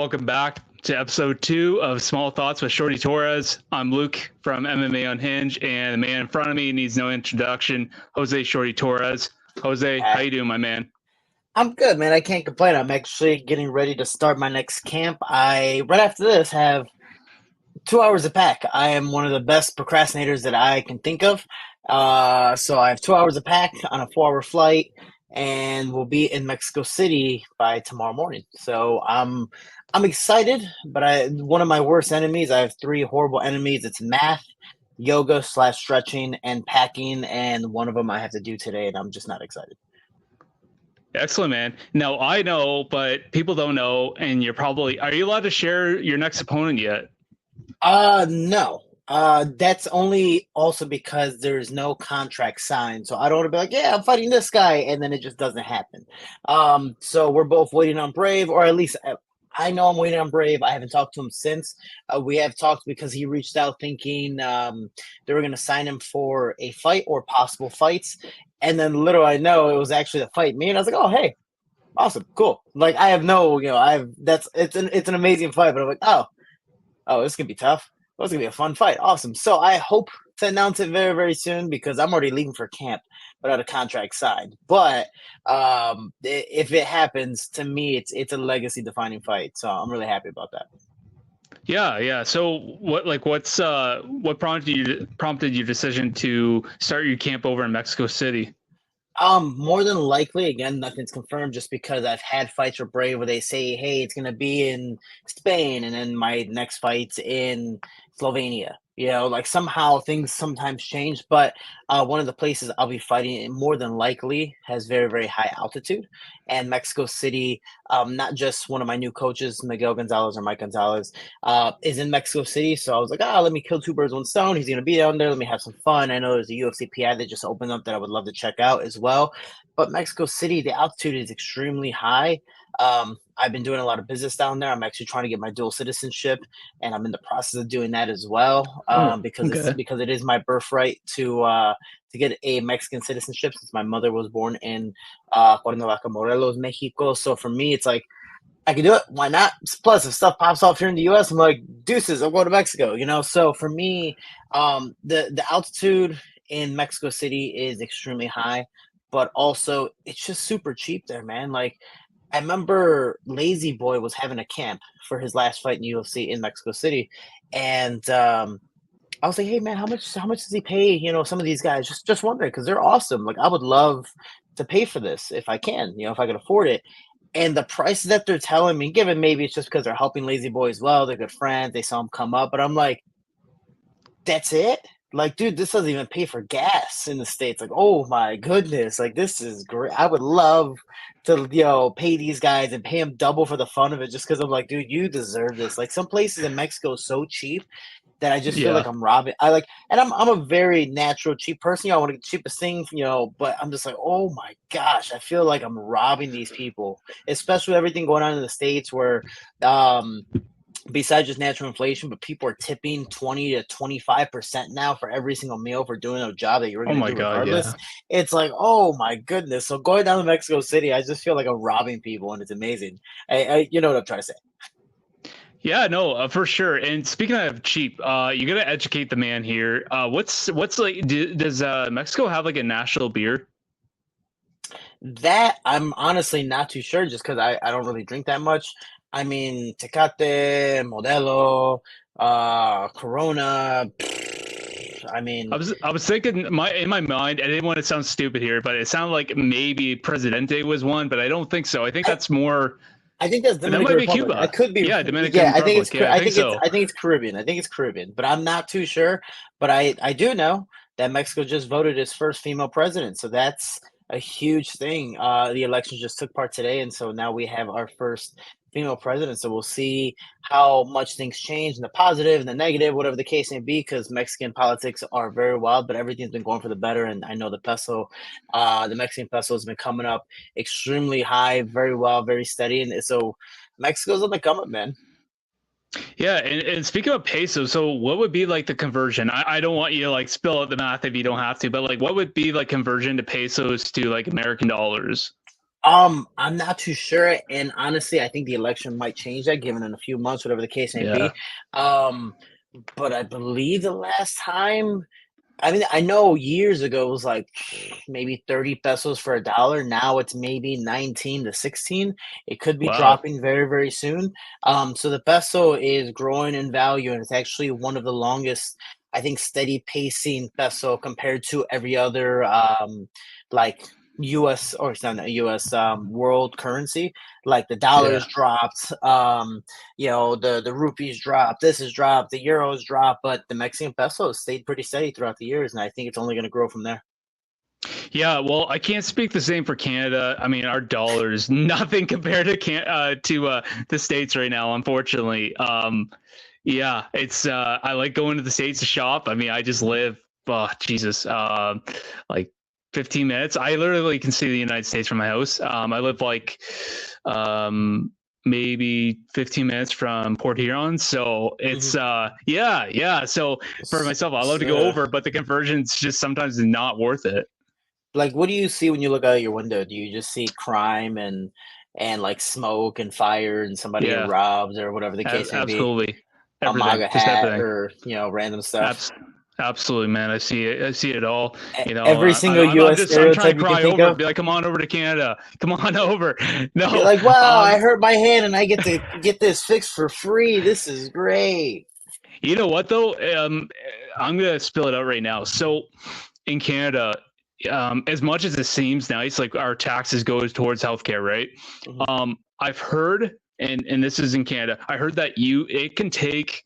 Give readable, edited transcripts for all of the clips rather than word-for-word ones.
welcome back to episode 2 of Small Thoughts with Shorty Torres. I'm Luke from MMA Unhinged, and the man in front of me needs no introduction, Jose Shorty Torres. Jose, how you doing, my man? I'm good, man. I can't complain. I'm actually getting ready to start my next camp. Right after this, have 2 hours to pack. I am one of the best procrastinators that I can think of. So I have 2 hours to pack on a 4-hour flight, and we'll be in Mexico City by tomorrow morning. So I'm excited, but one of my worst enemies. I have 3 horrible enemies. It's math, yoga/stretching, and packing, and one of them I have to do today, and I'm just not excited. Excellent, man. Now, I know, but people don't know, and are you allowed to share your next opponent yet? No. That's only also because there's no contract signed. So I don't want to be like, yeah, I'm fighting this guy, and then it just doesn't happen. So we're both waiting on Brave, or at least I know I'm waiting on Brave. I haven't talked to him since. We have talked because he reached out thinking they were going to sign him for a fight or possible fights. And then little I know it was actually the fight me, and I was like, oh, hey, awesome, cool. Like I have no, it's an amazing fight, but I'm like, oh, this could be tough. Well, it's gonna be a fun fight. Awesome. So I hope to announce it very, very soon because I'm already leaving for camp without a contract signed. But if it happens, to me, it's a legacy defining fight. So I'm really happy about that. Yeah. So what prompted your decision to start your camp over in Mexico City? More than likely, again, nothing's confirmed just because I've had fights with Brave where they say, hey, it's going to be in Spain, and then my next fight's in Slovenia. Like somehow things sometimes change, but one of the places I'll be fighting in more than likely has very, very high altitude. And Mexico City, not just one of my new coaches, Miguel Gonzalez or Mike Gonzalez, is in Mexico City. So I was like, let me kill 2 birds, 1 stone. He's going to be down there. Let me have some fun. I know there's a UFC PI that just opened up that I would love to check out as well. But Mexico City, the altitude is extremely high. I've been doing a lot of business down there. I'm actually trying to get my dual citizenship, and I'm in the process of doing that as well. Because it is my birthright to get a Mexican citizenship since my mother was born in Cuernavaca, Morelos, Mexico. So for me, it's like I can do it. Why not? Plus, if stuff pops off here in the U.S., I'm like, deuces, I'll go to Mexico. So for me, the altitude in Mexico City is extremely high, but also it's just super cheap there, man. Like, I remember Lazy Boy was having a camp for his last fight in UFC in Mexico City, and I was like, "Hey, man, how much does he pay? Some of these guys." Just wondering because they're awesome. Like, I would love to pay for this if I can, if I can afford it. And the prices that they're telling me, given maybe it's just because they're helping Lazy Boy as well, they're good friends, they saw him come up, but I'm like, that's it. Like, dude, this doesn't even pay for gas in the States. Like, oh my goodness, like this is great. I would love to, pay these guys and pay them double for the fun of it, just because I'm like, dude, you deserve this. Like, some places in Mexico are so cheap that I just feel like I'm robbing. And I'm a very natural cheap person. I want to get the cheapest thing, but I'm just like, oh my gosh, I feel like I'm robbing these people, especially with everything going on in the States where, besides just natural inflation, but people are tipping 20 to 25% now for every single meal for doing a job that you were going to do regardless. Yeah. It's like, oh my goodness. So going down to Mexico City, I just feel like I'm robbing people, and it's amazing. You know what I'm trying to say. Yeah, no, for sure. And speaking of cheap, you got to educate the man here. What's like? Does Mexico have like a national beer? That I'm honestly not too sure, just because I don't really drink that much. I mean, Tecate, Modelo, Corona. I mean, I was thinking in my mind. I didn't want to sound stupid here, but it sounded like maybe Presidente was one, but I don't think so. I think that's more. I think that's Dominican Republic. Cuba. I could be. Yeah, Dominican Republic. I think it's Caribbean. I think it's Caribbean, but I'm not too sure. But I do know that Mexico just voted its first female president, so that's a huge thing. The election just took part today, and so now we have our first female president. So we'll see how much things change in the positive and the negative, whatever the case may be, because Mexican politics are very wild, but everything's been going for the better. And I know the peso, the Mexican peso has been coming up extremely high, very well, very steady. And so Mexico's on the come up, man. Yeah, and speaking of peso, so what would be like the conversion? I don't want you to like spill out the math if you don't have to, but like what would be like conversion to pesos to like American dollars? I'm not too sure, and honestly, I think the election might change that, given in a few months, whatever the case may Yeah. be. Um, but I believe the last time, I mean, I know years ago it was like maybe 30 pesos for a dollar. Now it's maybe 19 to 16. It could be Wow. dropping very, very soon. So the peso is growing in value, and it's actually one of the longest, I think, steady pacing peso compared to every other like US, or it's not US, world currency. Like the Yeah. dollars dropped, the rupees dropped, this has dropped, the euros dropped, but the Mexican peso has stayed pretty steady throughout the years, and I think it's only going to grow from there. Yeah, well, I can't speak the same for Canada. I mean, our dollar is nothing compared to the states right now, unfortunately. Yeah, it's I like going to the states to shop. I mean, I just live, oh, Jesus, like 15 minutes. I literally can see the United States from my house. I live like maybe 15 minutes from Port Huron, so it's Mhm. yeah. So for myself, I love to go Uh, over, but the conversion's just sometimes not worth it. like, what do you see when you look out your window? Do you just see crime and like smoke and fire and somebody get Yeah, robbed or whatever the case may be? absolutely. A Everything, MAGA just hat everything. or random stuff. Abs- Absolutely, man. I see it. I see it all. Every single I'm U.S. just, I'm trying stereotype to you can cry think over, of. be like, come on over to Canada. Come on over. You're No, like, wow, I um, hurt my hand and I get to get this fixed for free. This is great. you know what though? I'm gonna spill it out right now. So in Canada, as much as it seems nice, like our taxes goes towards healthcare, right? Mhm. I've heard, and this is in Canada. I heard that it can take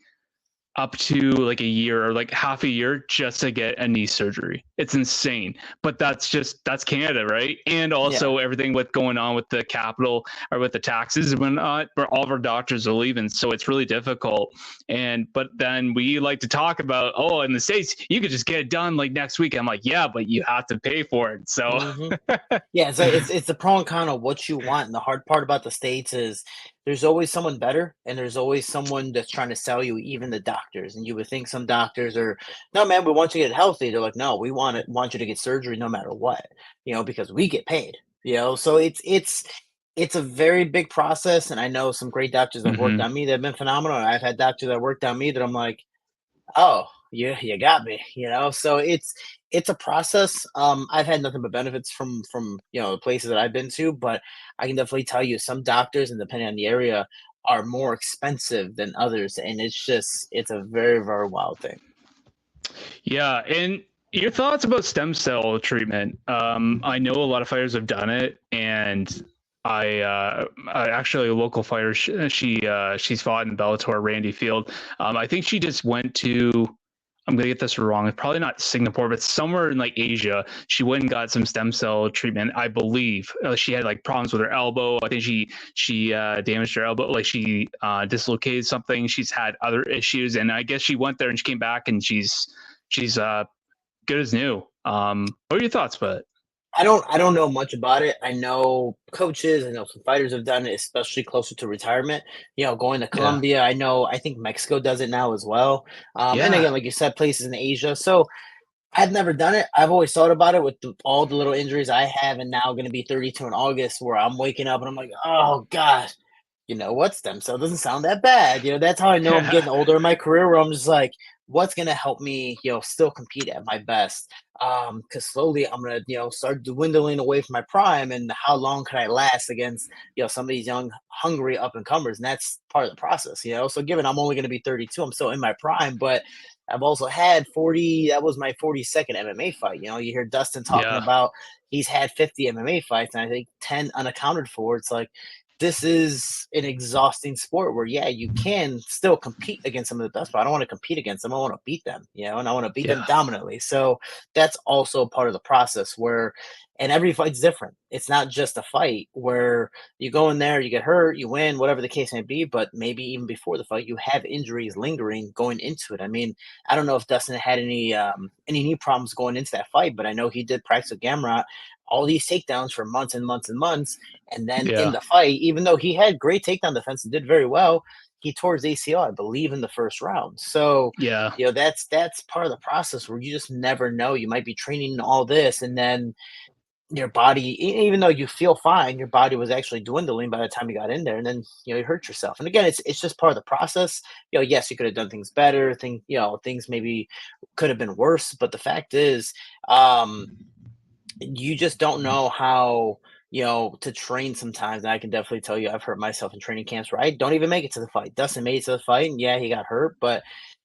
up to like a year or like half a year just to get a knee surgery. It's insane. But that's Canada, right? And Yeah. also everything with going on with the capital or with the taxes and whatnot, where all of our doctors are leaving. So it's really difficult. But then we like to talk about, oh, in the States, you could just get it done like next week. I'm like, yeah, but you have to pay for it. So hmm Yeah, it's the pro and con of what you want, and the hard part about the States is there's always someone better, and there's always someone that's trying to sell you, even the doctors. And you would think some doctors are, no, man, we want you to get healthy. They're like, no, we want you to get surgery no matter what, because we get paid. So it's a very big process, and I know some great doctors that have worked mm-hmm. on me that have been phenomenal. And I've had doctors that worked on me that I'm like, oh, you got me. So it's a process. I've had nothing but benefits from the places that I've been to, but I can definitely tell you some doctors, and depending on the area, are more expensive than others, and it's a very, very wild thing. Yeah, and your thoughts about stem cell treatment? I know a lot of fighters have done it, and I actually a local fighter. She's fought in Bellator, Randy Field. I think she just went to. I'm gonna get this wrong. It's probably not Singapore, but somewhere in like Asia. She went and got some stem cell treatment. I believe she had like problems with her elbow. I think she damaged her elbow, like she dislocated something. She's had other issues, and I guess she went there and she came back and she's good as new. What are your thoughts about it? I don't know much about it. I know coaches, I know some fighters have done it, especially closer to retirement. Going to Yeah, Colombia. I think Mexico does it now as well. And yeah, again, like you said, places in Asia. So I've never done it. I've always thought about it with all the little injuries I have, and now going to be 32 in August, where I'm waking up and I'm like, oh God, what, stem cell doesn't sound that bad. That's how I know I'm yeah, getting older in my career, where I'm just like, what's going to help me, still compete at my best? Because slowly I'm going to, start dwindling away from my prime, and how long can I last against, some of these young, hungry up and comers? And that's part of the process. So given I'm only going to be 32, I'm still in my prime, but I've also had 40. That was my 42nd MMA fight. You hear Dustin talking yeah, about he's had 50 MMA fights, and I think 10 unaccounted for. It's like this is an exhausting sport where, yeah, you can still compete against some of the best, but I don't want to compete against them. I want to beat them, and I want to beat them yeah, dominantly. So that's also part of the process and every fight's different. It's not just a fight where you go in there, you get hurt, you win, whatever the case may be, but maybe even before the fight, you have injuries lingering going into it. I mean, I don't know if Dustin had any knee problems going into that fight, but I know he did practice with Gamrot all these takedowns for months and months and months. And then in yeah, the fight, even though he had great takedown defense and did very well, he tore his ACL, I believe, in the first round. So, yeah. that's part of the process where you just never know. You might be training all this, and then your body, even though you feel fine, your body was actually dwindling by the time you got in there, and then you hurt yourself. And again, it's just part of the process. Yes, you could have done things better. Things maybe could have been worse, but the fact is, you just don't know how to train sometimes. And I can definitely tell you, I've hurt myself in training camps where I don't even make it to the fight. Dustin made it to the fight, and yeah, he got hurt, but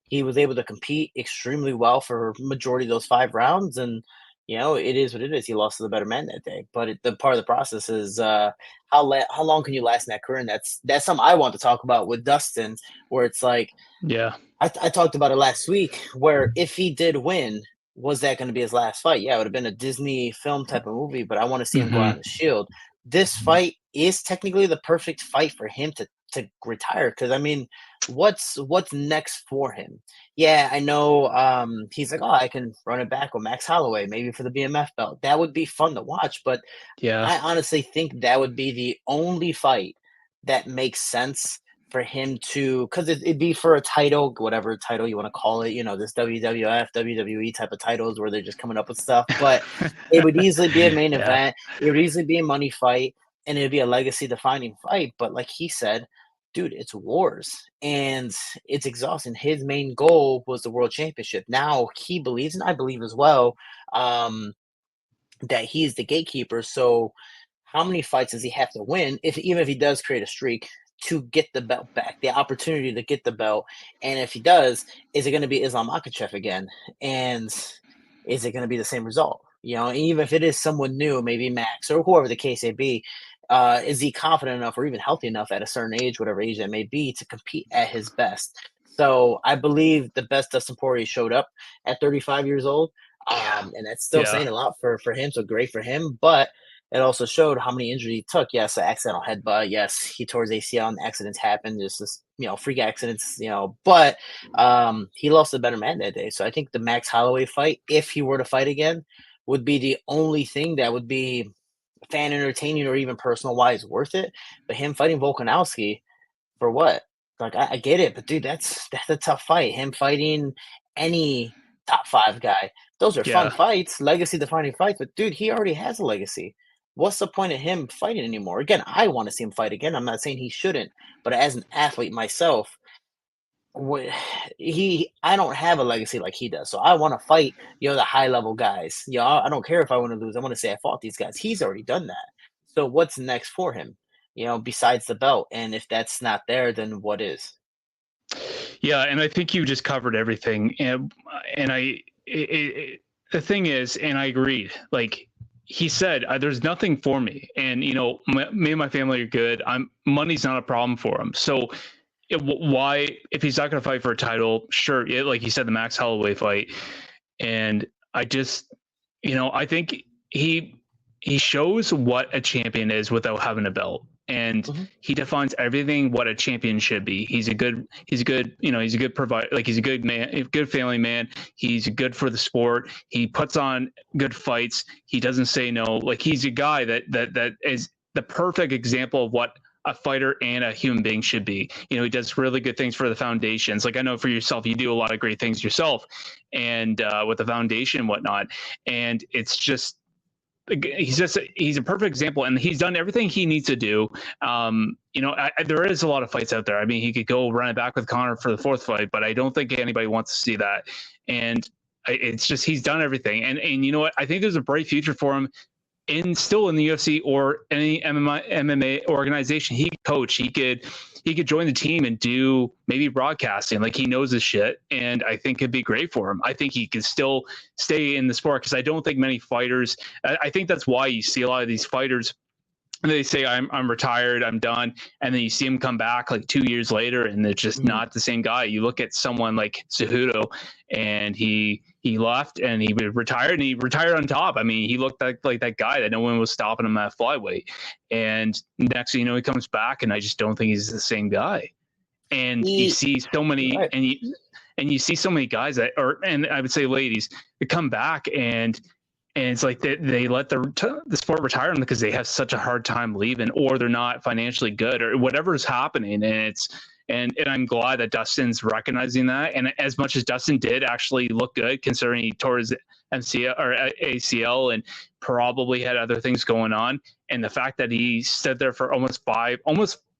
he was able to compete extremely well for majority of those 5 rounds. And it is what it is. He lost to the better man that day. But the part of the process is how long can you last in that career? And that's something I want to talk about with Dustin, where it's like, Yeah. I talked about it last week, where if he did win, was that going to be his last fight? Yeah, it would have been a Disney film type of movie, but I want to see him go out on the Shield. This fight is technically the perfect fight for him to retire, because I mean, what's next for him? Yeah, I know. He's like, oh, I can run it back with Max Holloway, maybe for the BMF belt. That would be fun to watch, but Yeah. I honestly think that would be the only fight that makes sense for him to, because it'd be for a title, whatever title you want to call it, this WWF, WWE type of titles where they're just coming up with stuff. But it would easily be a main Yeah. event. It would easily be a money fight, and it'd be a legacy defining fight. But like he said, dude, it's wars and it's exhausting. His main goal was the world championship. Now he believes, and I believe as well, that he's the gatekeeper. So how many fights does he have to win, if even if he does create a streak, to get the belt back, the opportunity to get the belt? And if he does, is it going to be Islam Makhachev again? And is it going to be the same result? Even if it is someone new, maybe Max or whoever the case may be, is he confident enough or even healthy enough at a certain age, whatever age that may be, to compete at his best? So I believe the best Dustin Poirier showed up at 35 years old. And that's still Yeah. saying a lot for him. So great for him. But it also showed how many injuries he took. Yes, an accidental headbutt. Yes, he tore his ACL and accidents happen. Just this, freak accidents, but he lost a better man that day. So I think the Max Holloway fight, if he were to fight again, would be the only thing that would be fan entertaining or even personal wise worth it. But him fighting Volkanovski, for what? Like, I get it, but dude, that's a tough fight. Him fighting any top 5 guy, those are fun Yeah. fights, legacy defining fights. But dude, he already has a legacy. What's the point of him fighting anymore? Again, I want to see him fight again. I'm not saying he shouldn't, but as an athlete myself, wh- I don't have a legacy like he does. So I want to fight, the high level guys. I don't care if I want to lose. I want to say I fought these guys. He's already done that. So what's next for him? Besides the belt. And if that's not there, then what is? Yeah, and I think you just covered everything. And the thing is, and I agreed. Like he said, there's nothing for me, and me and my family are good. Money's not a problem for him. So why, if he's not going to fight for a title, sure. Like you said, the Max Holloway fight, and I just, I think he shows what a champion is without having a belt. And he defines everything what a champion should be. He's a good provider. Like he's a good man, a good family man. He's good for the sport. He puts on good fights. He doesn't say no. Like he's a guy that is the perfect example of what a fighter and a human being should be. He does really good things for the foundations. Like I know for yourself, you do a lot of great things yourself, and with the foundation and whatnot. And it's just, he's a perfect example, and he's done everything he needs to do. There is a lot of fights out there. I mean, he could go run it back with Conor for the 4th fight, but I don't think anybody wants to see that. And it's just, he's done everything. And you know what? I think there's a bright future for him still in the UFC or any MMA organization. He could coach. He could join the team and do maybe broadcasting. Like he knows his shit, and I think it'd be great for him. I think he could still stay in the sport, because I don't think many fighters. I think that's why you see a lot of these fighters. They say I'm retired, I'm done, and then you see him come back like 2 years later, and they're just not the same guy. You look at someone like Cejudo, and he left and he retired, and he retired on top. I mean, he looked like that guy that no one was stopping him at flyweight. And next thing you know, he comes back, and I just don't think he's the same guy. And you see so many, right. and you see so many guys and I would say ladies, that come back, and it's like they let the sport retire them because they have such a hard time leaving, or they're not financially good, or whatever's happening. And And I'm glad that Dustin's recognizing that. And as much as Dustin did actually look good, considering he tore his MCL or ACL and probably had other things going on, and the fact that he stood there for almost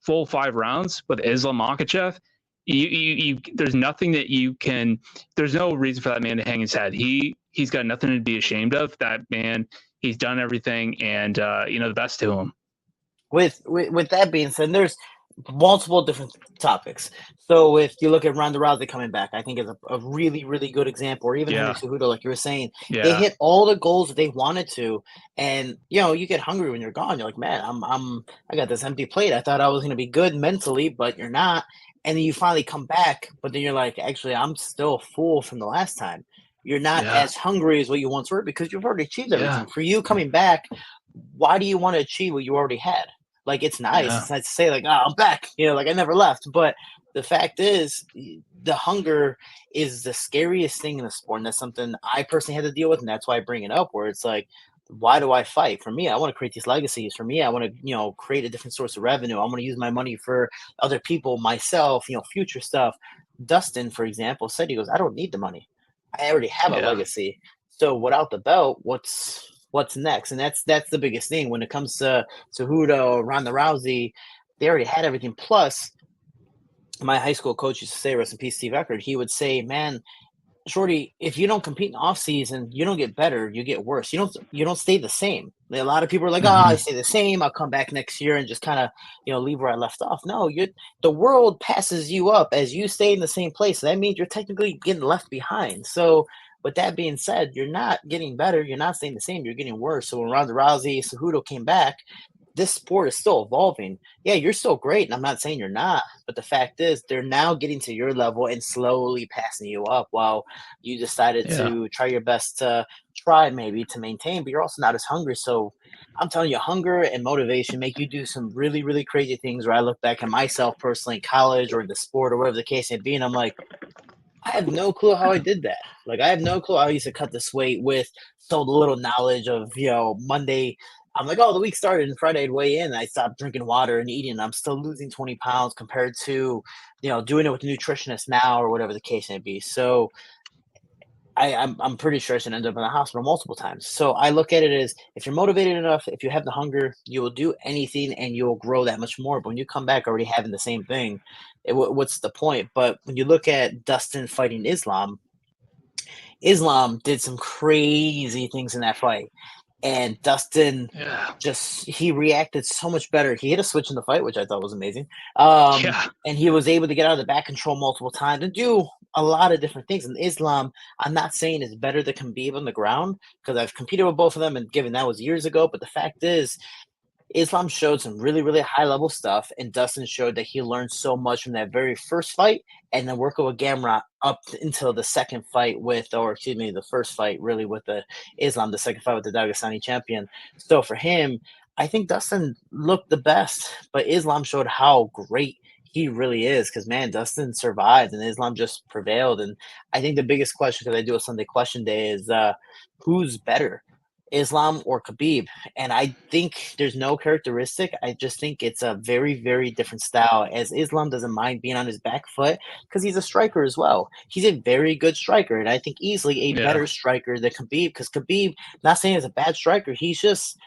full 5 rounds with Islam Makhachev, there's nothing that you can. There's no reason for that man to hang his head. He's got nothing to be ashamed of. That man, he's done everything, and the best to him. With that being said, there's multiple different topics. So if you look at Ronda Rousey coming back, I think is a really, really good example. Or even Henry Cejudo, like you were saying, they hit all the goals that they wanted to, and you get hungry when you're gone. You're like, man, I got this empty plate. I thought I was going to be good mentally, but you're not. And then you finally come back, but then you're like, actually, I'm still full from the last time. You're not as hungry as what you once were because you've already achieved everything. For you coming back, why do you want to achieve what you already had? Like, it's nice. It's nice to say, like, oh, I'm back. Like I never left. But the fact is, the hunger is the scariest thing in the sport. And that's something I personally had to deal with. And that's why I bring it up, where it's like, why do I fight? For me, I want to create these legacies. For me, I want to, create a different source of revenue. I want to use my money for other people, myself, future stuff. Dustin, for example, said, he goes, I don't need the money. I already have a legacy. So without the belt, what's next? And that's the biggest thing when it comes to Cejudo, Ronda Rousey. They already had everything. Plus, my high school coach used to say, rest in peace, Steve Eckert, he would say, man, Shorty, if you don't compete in the off season, you don't get better, you get worse. You don't stay the same. A lot of people are like, I stay the same. I'll come back next year and just kind of, leave where I left off. No, the world passes you up as you stay in the same place. That means you're technically getting left behind. So with that being said, you're not getting better. You're not staying the same. You're getting worse. So when Ronda Rousey, Cejudo came back, this sport is still evolving. Yeah, you're still great, and I'm not saying you're not, but the fact is they're now getting to your level and slowly passing you up while you decided to try your best to try maybe to maintain, but you're also not as hungry. So I'm telling you, hunger and motivation make you do some really, really crazy things where I look back at myself personally in college or in the sport or whatever the case may be, and I'm like, I have no clue how I did that. Like, I have no clue how I used to cut this weight with so little knowledge of, Monday. I'm like, oh, the week started and Friday I'd weigh in. And I stopped drinking water and eating. And I'm still losing 20 pounds compared to, doing it with a nutritionist now or whatever the case may be. So I'm pretty sure I should end up in the hospital multiple times. So I look at it as if you're motivated enough, if you have the hunger, you will do anything and you'll grow that much more. But when you come back already having the same thing, what's the point? But when you look at Dustin fighting Islam did some crazy things in that fight. And Dustin he reacted so much better. He hit a switch in the fight, which I thought was amazing. And he was able to get out of the back control multiple times and do a lot of different things. And Islam, I'm not saying is better than Khabib on the ground because I've competed with both of them, and given that was years ago. But the fact is, Islam showed some really, really high level stuff, and Dustin showed that he learned so much from that very first fight, and then working with Gamrot up until the second fight the first fight really with the Islam, the second fight with the Dagestani champion. So for him, I think Dustin looked the best, but Islam showed how great he really is because, man, Dustin survived and Islam just prevailed. And I think the biggest question, because I do a Sunday question day, is who's better, Islam or Khabib? And I think there's no characteristic. I just think it's a very, very different style, as Islam doesn't mind being on his back foot because he's a striker as well. He's a very good striker, and I think easily a better striker than Khabib, because Khabib, not saying he's a bad striker, he's just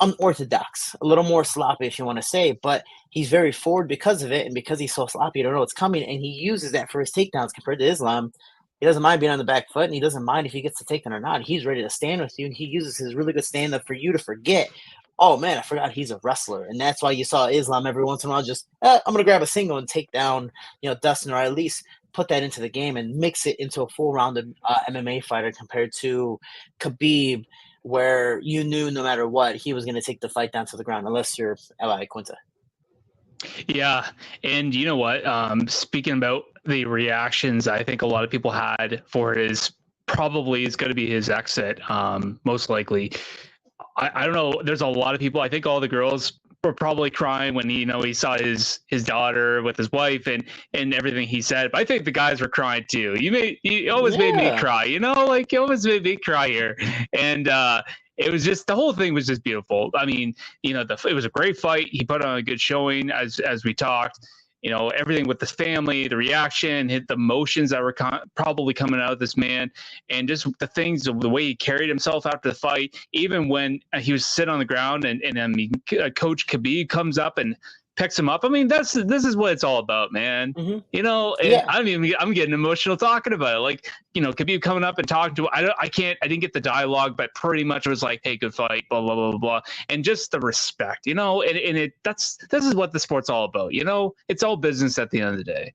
unorthodox, a little more sloppy if you want to say, but he's very forward because of it, and because he's so sloppy, you don't know what's coming, and he uses that for his takedowns compared to Islam. He doesn't mind being on the back foot, and he doesn't mind if he gets the takedown or not. He's ready to stand with you, and he uses his really good stand-up for you to forget, oh, man, I forgot he's a wrestler. And that's why you saw Islam every once in a while just, I'm going to grab a single and take down, Dustin, or at least put that into the game and mix it into a full-rounded MMA fighter compared to Khabib, where you knew no matter what, he was going to take the fight down to the ground, unless you're Eli Quinta. Yeah. And you know what? Speaking about the reactions I think a lot of people had for his probably is going to be his exit, most likely. I don't know. There's a lot of people. I think all the girls were probably crying when he saw his daughter with his wife and everything he said. But I think the guys were crying too. You always made me cry. You always made me cry here. And it was just, the whole thing was just beautiful. I mean, it was a great fight. He put on a good showing as we talked. everything with the family, the reaction, hit the emotions that were probably coming out of this man, and just the things, the way he carried himself after the fight, even when he was sitting on the ground and Coach Khabib comes up and picks him up. I mean, this is what it's all about, man. Mm-hmm. And I'm getting emotional talking about it. Like, Khabib coming up and talking to, I didn't get the dialogue, but pretty much it was like, hey, good fight, blah, blah, blah, blah. And just the respect, this is what the sport's all about. It's all business at the end of the day.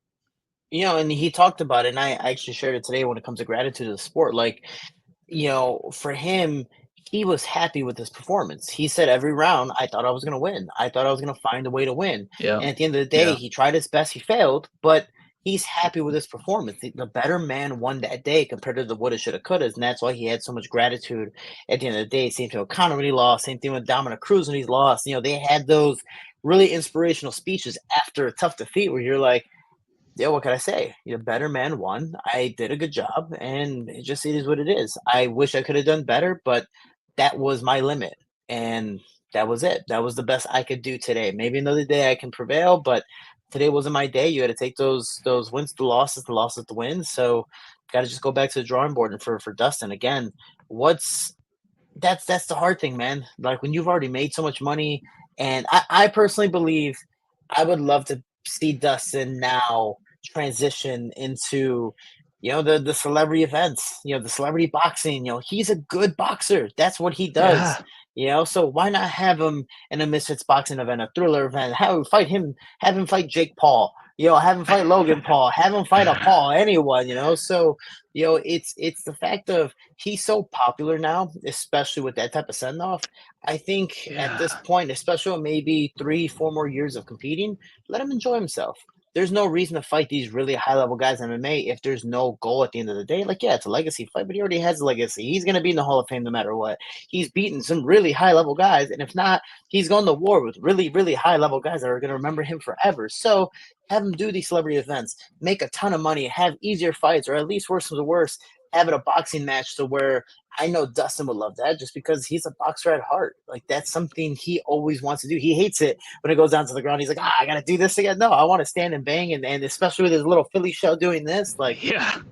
And he talked about it, and I actually shared it today when it comes to gratitude of the sport. Like, for him, he was happy with his performance. He said every round, I thought I was going to win. I thought I was going to find a way to win. Yeah. And at the end of the day, he tried his best. He failed, but he's happy with his performance. The better man won that day compared to the woulda, shoulda, couldas. And that's why he had so much gratitude at the end of the day. Same thing with Conor when he lost. Same thing with Dominic Cruz when he's lost. They had those really inspirational speeches after a tough defeat where you're like, yeah, what can I say? The better man won. I did a good job, and it is what it is. I wish I could have done better, but that was my limit, and that was it. That was the best I could do today. Maybe another day I can prevail, but today wasn't my day. You had to take those wins, the losses, the wins. So, got to just go back to the drawing board. And for Dustin again, that's the hard thing, man. Like when you've already made so much money, and I personally believe I would love to see Dustin now transition into the celebrity events, the celebrity boxing. He's a good boxer. That's what he does. So why not have him in a Misfits boxing event, a Thriller event, have him fight Jake Paul, have him fight Logan Paul, have him fight a Paul, anyone. So it's the fact of he's so popular now, especially with that type of send off. I think at this point, especially with maybe 3-4 more years of competing, let him enjoy himself. There's no reason to fight these really high-level guys in MMA if there's no goal at the end of the day. Like, yeah, it's a legacy fight, but he already has a legacy. He's going to be in the Hall of Fame no matter what. He's beaten some really high-level guys, and if not, he's gone to war with really, really high-level guys that are going to remember him forever. So have him do these celebrity events, make a ton of money, have easier fights, or at least worse than the worst, have it a boxing match to where I know Dustin would love that just because he's a boxer at heart. Like that's something he always wants to do. He hates it when it goes down to the ground. He's like, I got to do this again. No, I want to stand and bang. And especially with his little Philly show doing this, like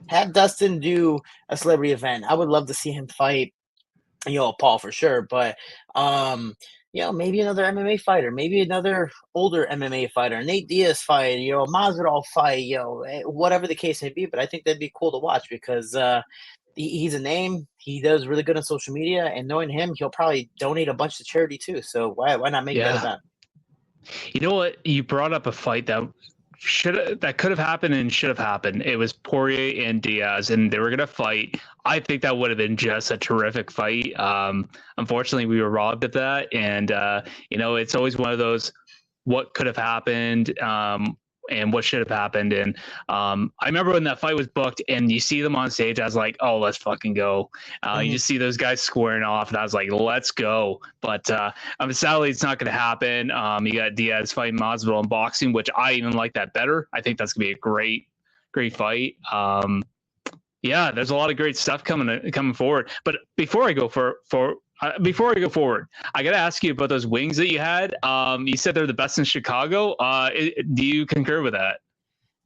have Dustin do a celebrity event. I would love to see him fight, Paul for sure. But, maybe another MMA fighter, maybe another older MMA fighter, Nate Diaz fight, Masvidal fight, whatever the case may be. But I think that'd be cool to watch because he's a name. He does really good on social media, and knowing him, he'll probably donate a bunch to charity too. So why not make that event? You know what? You brought up a fight that could have happened and should have happened. It was Poirier and Diaz, and they were gonna fight. I think that would have been just a terrific fight. Unfortunately, we were robbed of that, and it's always one of those what could have happened. And what should have happened. And I remember when that fight was booked and you see them on stage, I was like, oh, let's fucking go. You just see those guys squaring off and I was like, let's go. But sadly, it's not going to happen. You got Diaz fighting Masvidal in boxing, which I even like that better. I think that's going to be a great, great fight. There's a lot of great stuff coming forward. But before I go forward, I got to ask you about those wings that you had. You said they're the best in Chicago. Do you concur with that?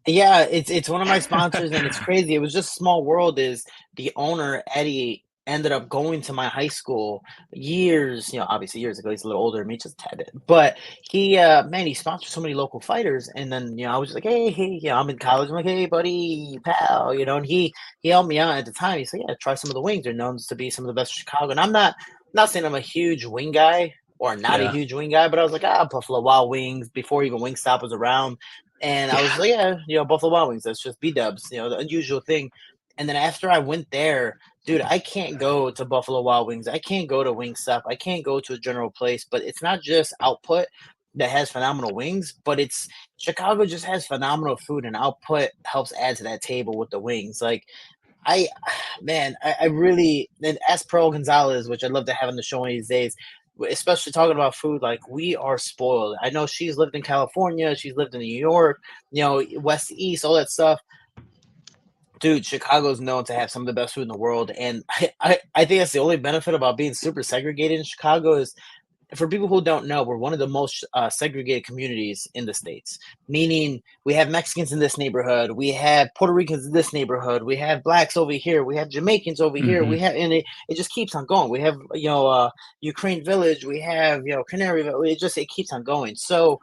Yeah, it's one of my sponsors, and it's crazy. It was just Small World. Is the owner Eddie ended up going to my high school obviously years ago. He's a little older than me, just a tad bit. But he sponsored so many local fighters, and then I was just like, hey, I'm in college. I'm like, hey, buddy, pal, and he helped me out at the time. He said, yeah, try some of the wings. They're known to be some of the best in Chicago, and I'm not saying I'm a huge wing guy or not a huge wing guy, but I was like, Buffalo Wild Wings before even Wingstop was around. And I was like, Buffalo Wild Wings, that's just B-dubs, the unusual thing. And then after I went there, dude, I can't go to Buffalo Wild Wings. I can't go to Wingstop. I can't go to a general place, but it's not just output that has phenomenal wings, but Chicago just has phenomenal food, and output helps add to that table with the wings. Like, I really, and ask Pearl Gonzalez, which I'd love to have on the show one of these days, especially talking about food. Like, we are spoiled. I know she's lived in California, she's lived in New York, West, East, all that stuff. Dude, Chicago's known to have some of the best food in the world, and I think that's the only benefit about being super segregated in Chicago is for people who don't know, we're one of the most segregated communities in the States, meaning we have Mexicans in this neighborhood, we have Puerto Ricans in this neighborhood, we have blacks over here, we have Jamaicans over here, Hmm. we have, and it just keeps on going. We have, Ukraine Village, we have, Canary Village, it keeps on going. So,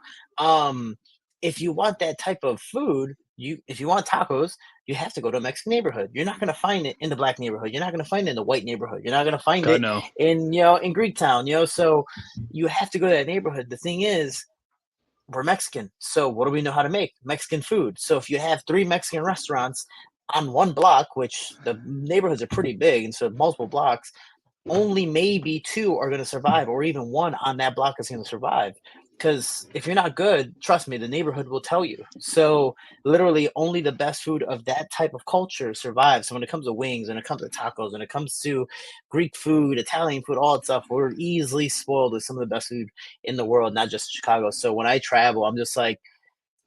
if you want that type of food, if you want tacos, you have to go to a Mexican neighborhood. You're not going to find it in the black neighborhood. You're not going to find it in the white neighborhood. You're not going to find God it no. in Greektown. So you have to go to that neighborhood. The thing is, we're Mexican. So what do we know how to make? Mexican food. So if you have 3 Mexican restaurants on one block, which the neighborhoods are pretty big, and so multiple blocks, only maybe 2 are going to survive, or even 1 on that block is going to survive. Because if you're not good, trust me, the neighborhood will tell you. So literally, only the best food of that type of culture survives. So when it comes to wings, when it comes to tacos, when it comes to Greek food, Italian food, all that stuff, we're easily spoiled with some of the best food in the world, not just Chicago. So when I travel, I'm just like,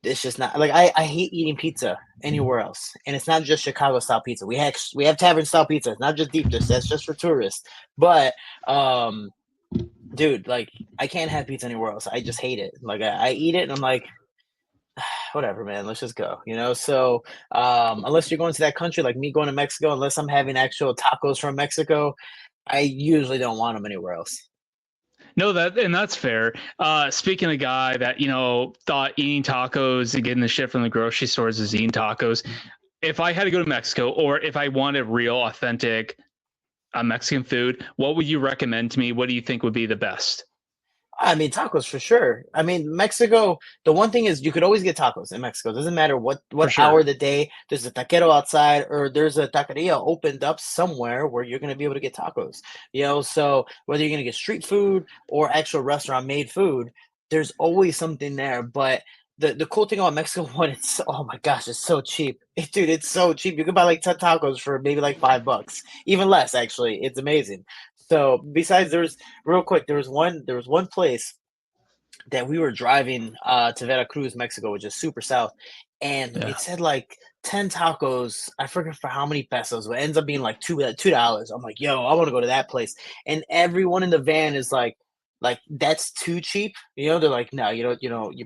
it's just not like I hate eating pizza anywhere else, and it's not just Chicago style pizza. We have tavern style pizza. It's not just deep dish. That's just for tourists. But dude, like I can't have pizza anywhere else. I just hate it. Like I eat it, and I'm like, whatever, man. Let's just go. So unless you're going to that country, like me going to Mexico, unless I'm having actual tacos from Mexico, I usually don't want them anywhere else. No, that's fair. Speaking of a guy that thought eating tacos and getting the shit from the grocery stores is eating tacos. If I had to go to Mexico, or if I wanted real, authentic Mexican food, what would you recommend to me? What do you think would be the best? I mean, tacos for sure. I mean, Mexico, the one thing is you could always get tacos in Mexico. It doesn't matter what For hour sure. of the day, there's a taquero outside or there's a taqueria opened up somewhere where you're going to be able to get tacos. So whether you're going to get street food or actual restaurant made food, there's always something there. But the cool thing about Mexico, when oh my gosh, it's so cheap. Dude, it's so cheap. You can buy like 10 tacos for maybe like $5, even less actually. It's amazing. So besides, there's real quick, there was one place that we were driving to Veracruz, Mexico, which is super south, and Yeah. it said like 10 tacos. I forget for how many pesos, but it ends up being like $2. I'm like, yo, I want to go to that place. And everyone in the van is like that's too cheap. They're like, no, you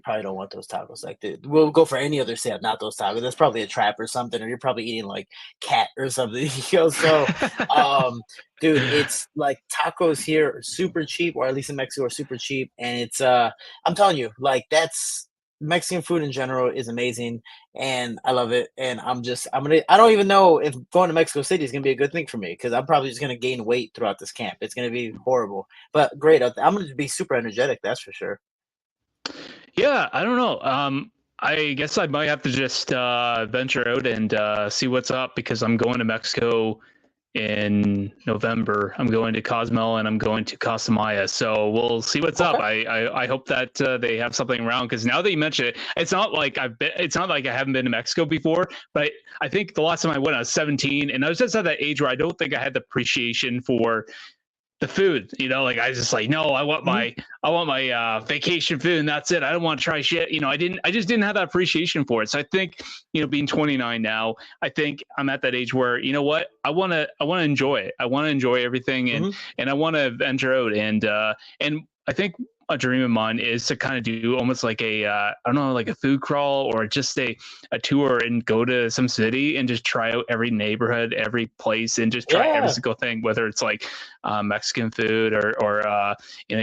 probably don't want those tacos. Like, we'll go for any other sale, not those tacos. That's probably a trap or something, or you're probably eating like cat or something. So um dude, it's like tacos here are super cheap, or at least in Mexico are super cheap, and it's I'm telling you, like that's Mexican food in general is amazing, and I love it. And I don't even know if going to Mexico City is gonna be a good thing for me because I'm probably just gonna gain weight throughout this camp. It's gonna be horrible, but great. I'm gonna be super energetic, that's for sure. Yeah, I don't know. I guess I might have to just venture out and see what's up, because I'm going to Mexico in November. I'm going to Cozumel and I'm going to Costa Maya. So we'll see what's up. Okay. I hope that they have something around, because now that you mention it, it's not like I haven't been to Mexico before, but I think the last time I went, I was 17, and I was just at that age where I don't think I had the appreciation for the food. Like I was just like, no, Mhm. I want my vacation food, and that's it. I don't want to try shit. I just didn't have that appreciation for it. So I think, being 29 now, I think I'm at that age where, what, I want to enjoy it. I want to enjoy everything, and Mhm. I want to venture out, and I think a dream of mine is to kind of do almost like I don't know, like a food crawl, or just a tour, and go to some city and just try out every neighborhood, every place, and just try every Yeah. single thing, whether it's like Mexican food, or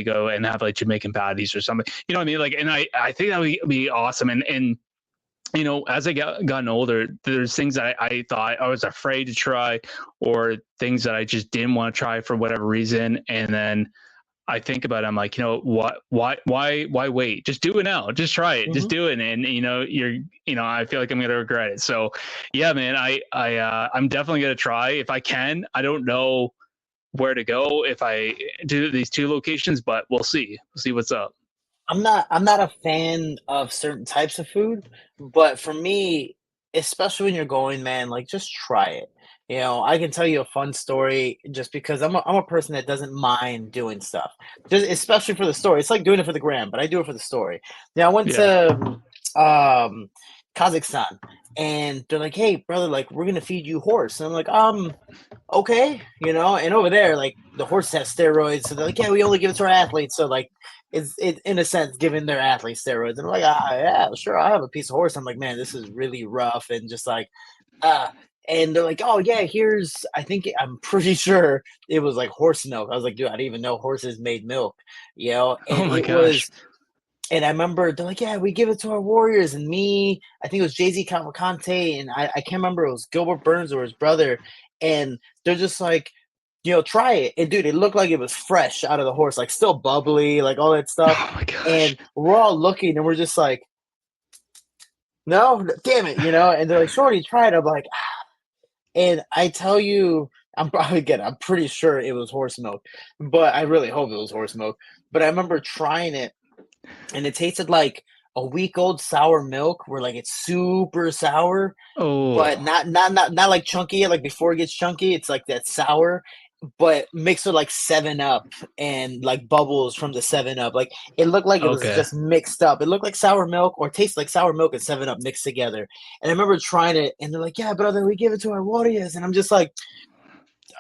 go and have like Jamaican patties or something. You know what I mean? Like, and I think that would be awesome. And as I gotten older, there's things that I thought I was afraid to try, or things that I just didn't want to try for whatever reason. And then I think about it, I'm like, what, why wait? Just do it now. Just try it. Just Mhm. do it. And I feel like I'm gonna regret it. So yeah, man, I'm definitely gonna try if I can. I don't know where to go if I do these 2 locations, but we'll see. We'll see what's up. I'm not a fan of certain types of food, but for me, especially when you're going, man, like just try it. I can tell you a fun story just because I'm a person that doesn't mind doing stuff. Just especially for the story. It's like doing it for the gram, but I do it for the story. I went Yeah. to um Kazakhstan, and they're like, "Hey, brother, like we're gonna feed you horse." And I'm like, okay, and over there, like the horses have steroids, so they're like, yeah, we only give it to our athletes. So like, it's in a sense giving their athletes steroids. And I'm like, yeah, sure, I have a piece of horse. I'm like, man, this is really rough and just like, ah. And they're like, oh yeah, I'm pretty sure it was like horse milk. I was like, dude, I didn't even know horses made milk, Oh and my it gosh. was. And I remember they're like, yeah, we give it to our Warriors. And me, I think it was Jay-Z Cavalcante, and I can't remember, it was Gilbert Burns or his brother. And they're just like, try it. And dude, it looked like it was fresh out of the horse, like still bubbly, like all that stuff. Oh my gosh. And we're all looking and we're just like, no, damn it, And they're like, Shorty, try it. I'm like, and I tell you, I'm pretty sure it was horse milk, but I really hope it was horse milk. But I remember trying it and it tasted like a week old sour milk where like it's super sour, but Oh, not like chunky, like before it gets chunky, it's like that sour, but mixed with like 7 Up and like bubbles from the 7 Up. Like it looked like it was okay. just mixed up. It looked like sour milk or tastes like sour milk and 7 Up mixed together. And I remember trying it and they're like, yeah, brother, we give it to our warriors. And I'm just like,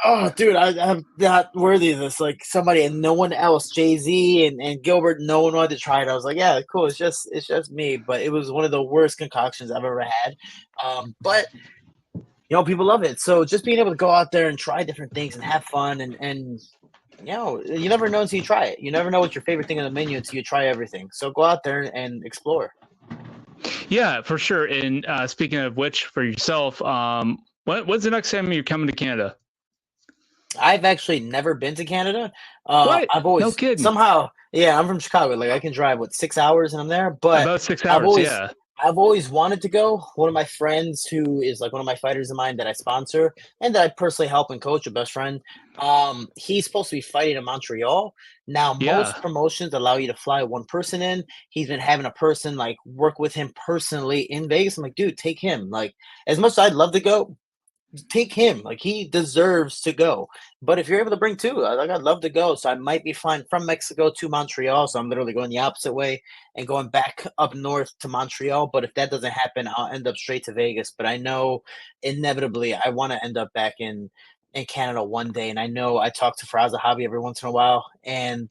oh, dude, I'm not worthy of this. Like somebody and no one else, Jay Z and Gilbert, no one wanted to try it. I was like, yeah, cool. It's just me. But it was one of the worst concoctions I've ever had. But people love it. So just being able to go out there and try different things and have fun and you never know until you try it. You never know what's your favorite thing on the menu until you try everything. So go out there and explore. Yeah, for sure. And speaking of which, for yourself, when's the next time you're coming to Canada? I've actually never been to Canada. What? I've No always kidding. somehow, yeah, I'm from Chicago. Like I can drive 6 hours and I'm there. But About six I've hours. always, Yeah. I've always wanted to go. One of my friends who is like one of my fighters of mine that I sponsor and that I personally help and coach, a best friend. He's supposed to be fighting in Montreal. Now, Yeah. most promotions allow you to fly one person in. He's been having a person like work with him personally in Vegas. I'm like, dude, take him. Like, as much as I'd love to go, take him. Like he deserves to go. But if you're able to bring two, like I'd love to go. So I might be flying from Mexico to Montreal. So I'm literally going the opposite way and going back up north to Montreal. But if that doesn't happen, I'll end up straight to Vegas. But I know inevitably I want to end up back in Canada one day. And I know I talk to Faraz Hobby every once in a while. And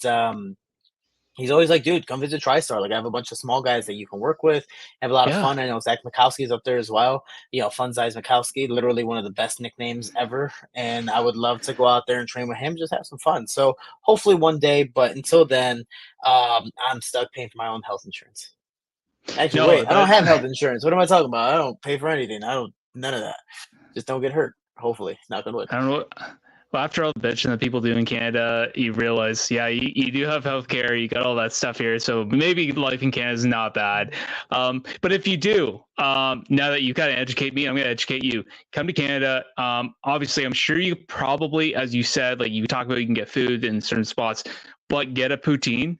he's always like, dude, come visit TriStar. Like, I have a bunch of small guys that you can work with, have a lot of Yeah. fun. I know Zach Mikowski's up there as well. Fun size Mikowski, literally one of the best nicknames ever. And I would love to go out there and train with him, just have some fun. So hopefully one day, but until then, I'm stuck paying for my own health insurance. Actually, No, wait, I don't that have health insurance. What am I talking about? I don't pay for anything. None of that. Just don't get hurt. Hopefully, knock on wood. I don't know. Well, after all the bitching that people do in Canada, you realize, yeah, you do have healthcare, you got all that stuff here, so maybe life in Canada is not bad. But if you do, now that you kind of educate me, I'm going to educate you. Come to Canada. Obviously, I'm sure you probably, as you said, like you talk about, you can get food in certain spots, but get a poutine,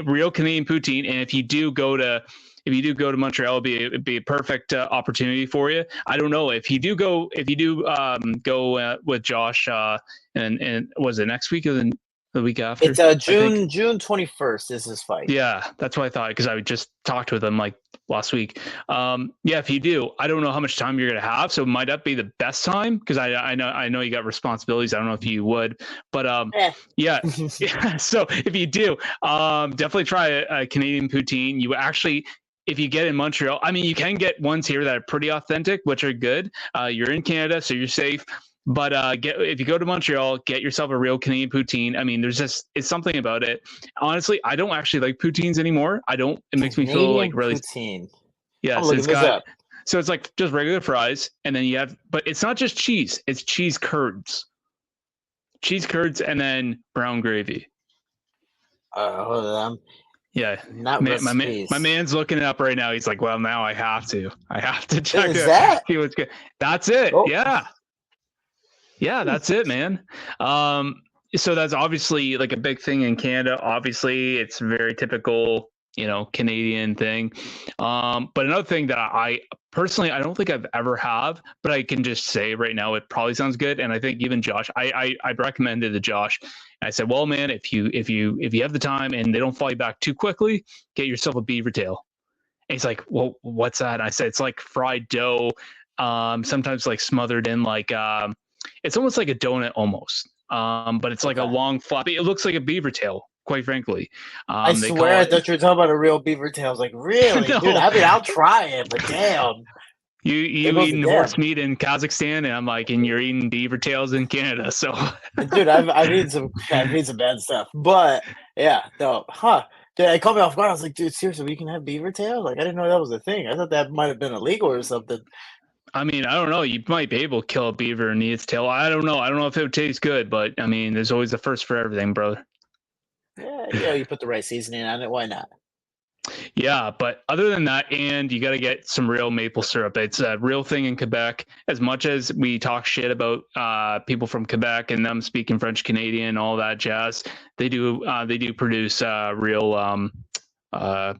real Canadian poutine. And if you do go to Montreal, it'd be a perfect opportunity for you. I don't know if you do go with Josh, and was it next week or the week after? It's I think. June 21st is his fight. Yeah, that's what I thought because I just talked with him like last week. Yeah, if you do, I don't know how much time you're gonna have, so it might not be the best time because I know you got responsibilities. I don't know if you would, but yeah, yeah. So if you do, definitely try a Canadian poutine. You actually. If you get in Montreal, I mean, you can get ones here that are pretty authentic, which are good. You're in Canada, so you're safe. But if you go to Montreal, get yourself a real Canadian poutine. I mean, it's something about it. Honestly, I don't actually like poutines anymore. I don't. It makes me feel like Canadian really. poutine. Yeah, I'm looking this up. so it's like just regular fries, and then but it's not just cheese. It's cheese curds, and then brown gravy. Hold on. Yeah, Not recipes. my man's looking it up right now. He's like, well, now I have to check Is it. that? See what's good. That's it. Oh. Yeah, that's it, man. So that's obviously like a big thing in Canada. Obviously, it's very typical, Canadian thing. But another thing that I personally, I don't think I've ever have, but I can just say right now, it probably sounds good. And I think even Josh, I recommended to Josh. And I said, well, man, if you have the time and they don't fly back too quickly, get yourself a beaver tail. And he's like, well, what's that? And I said, it's like fried dough, sometimes like smothered in like, it's almost like a donut almost. but it's like a long floppy. It looks like a beaver tail, quite frankly. I swear I thought you were talking about a real beaver tail. I was like, really? No. Dude, I mean, I'll try it, but damn. You eating horse meat in Kazakhstan, and I'm like, and you're eating beaver tails in Canada. So, dude, I've eaten some bad stuff, but yeah, no, Dude, it caught me off guard. I was like, dude, seriously, we can have beaver tails? Like, I didn't know that was a thing. I thought that might have been illegal or something. I mean, I don't know. You might be able to kill a beaver and eat its tail. I don't know. I don't know if it would taste good, but I mean, there's always a first for everything, brother. Yeah, you put the right seasoning on it. Why not? Yeah, but other than that, and you got to get some real maple syrup. It's a real thing in Quebec. As much as we talk shit about people from Quebec and them speaking French Canadian, all that jazz, they do produce real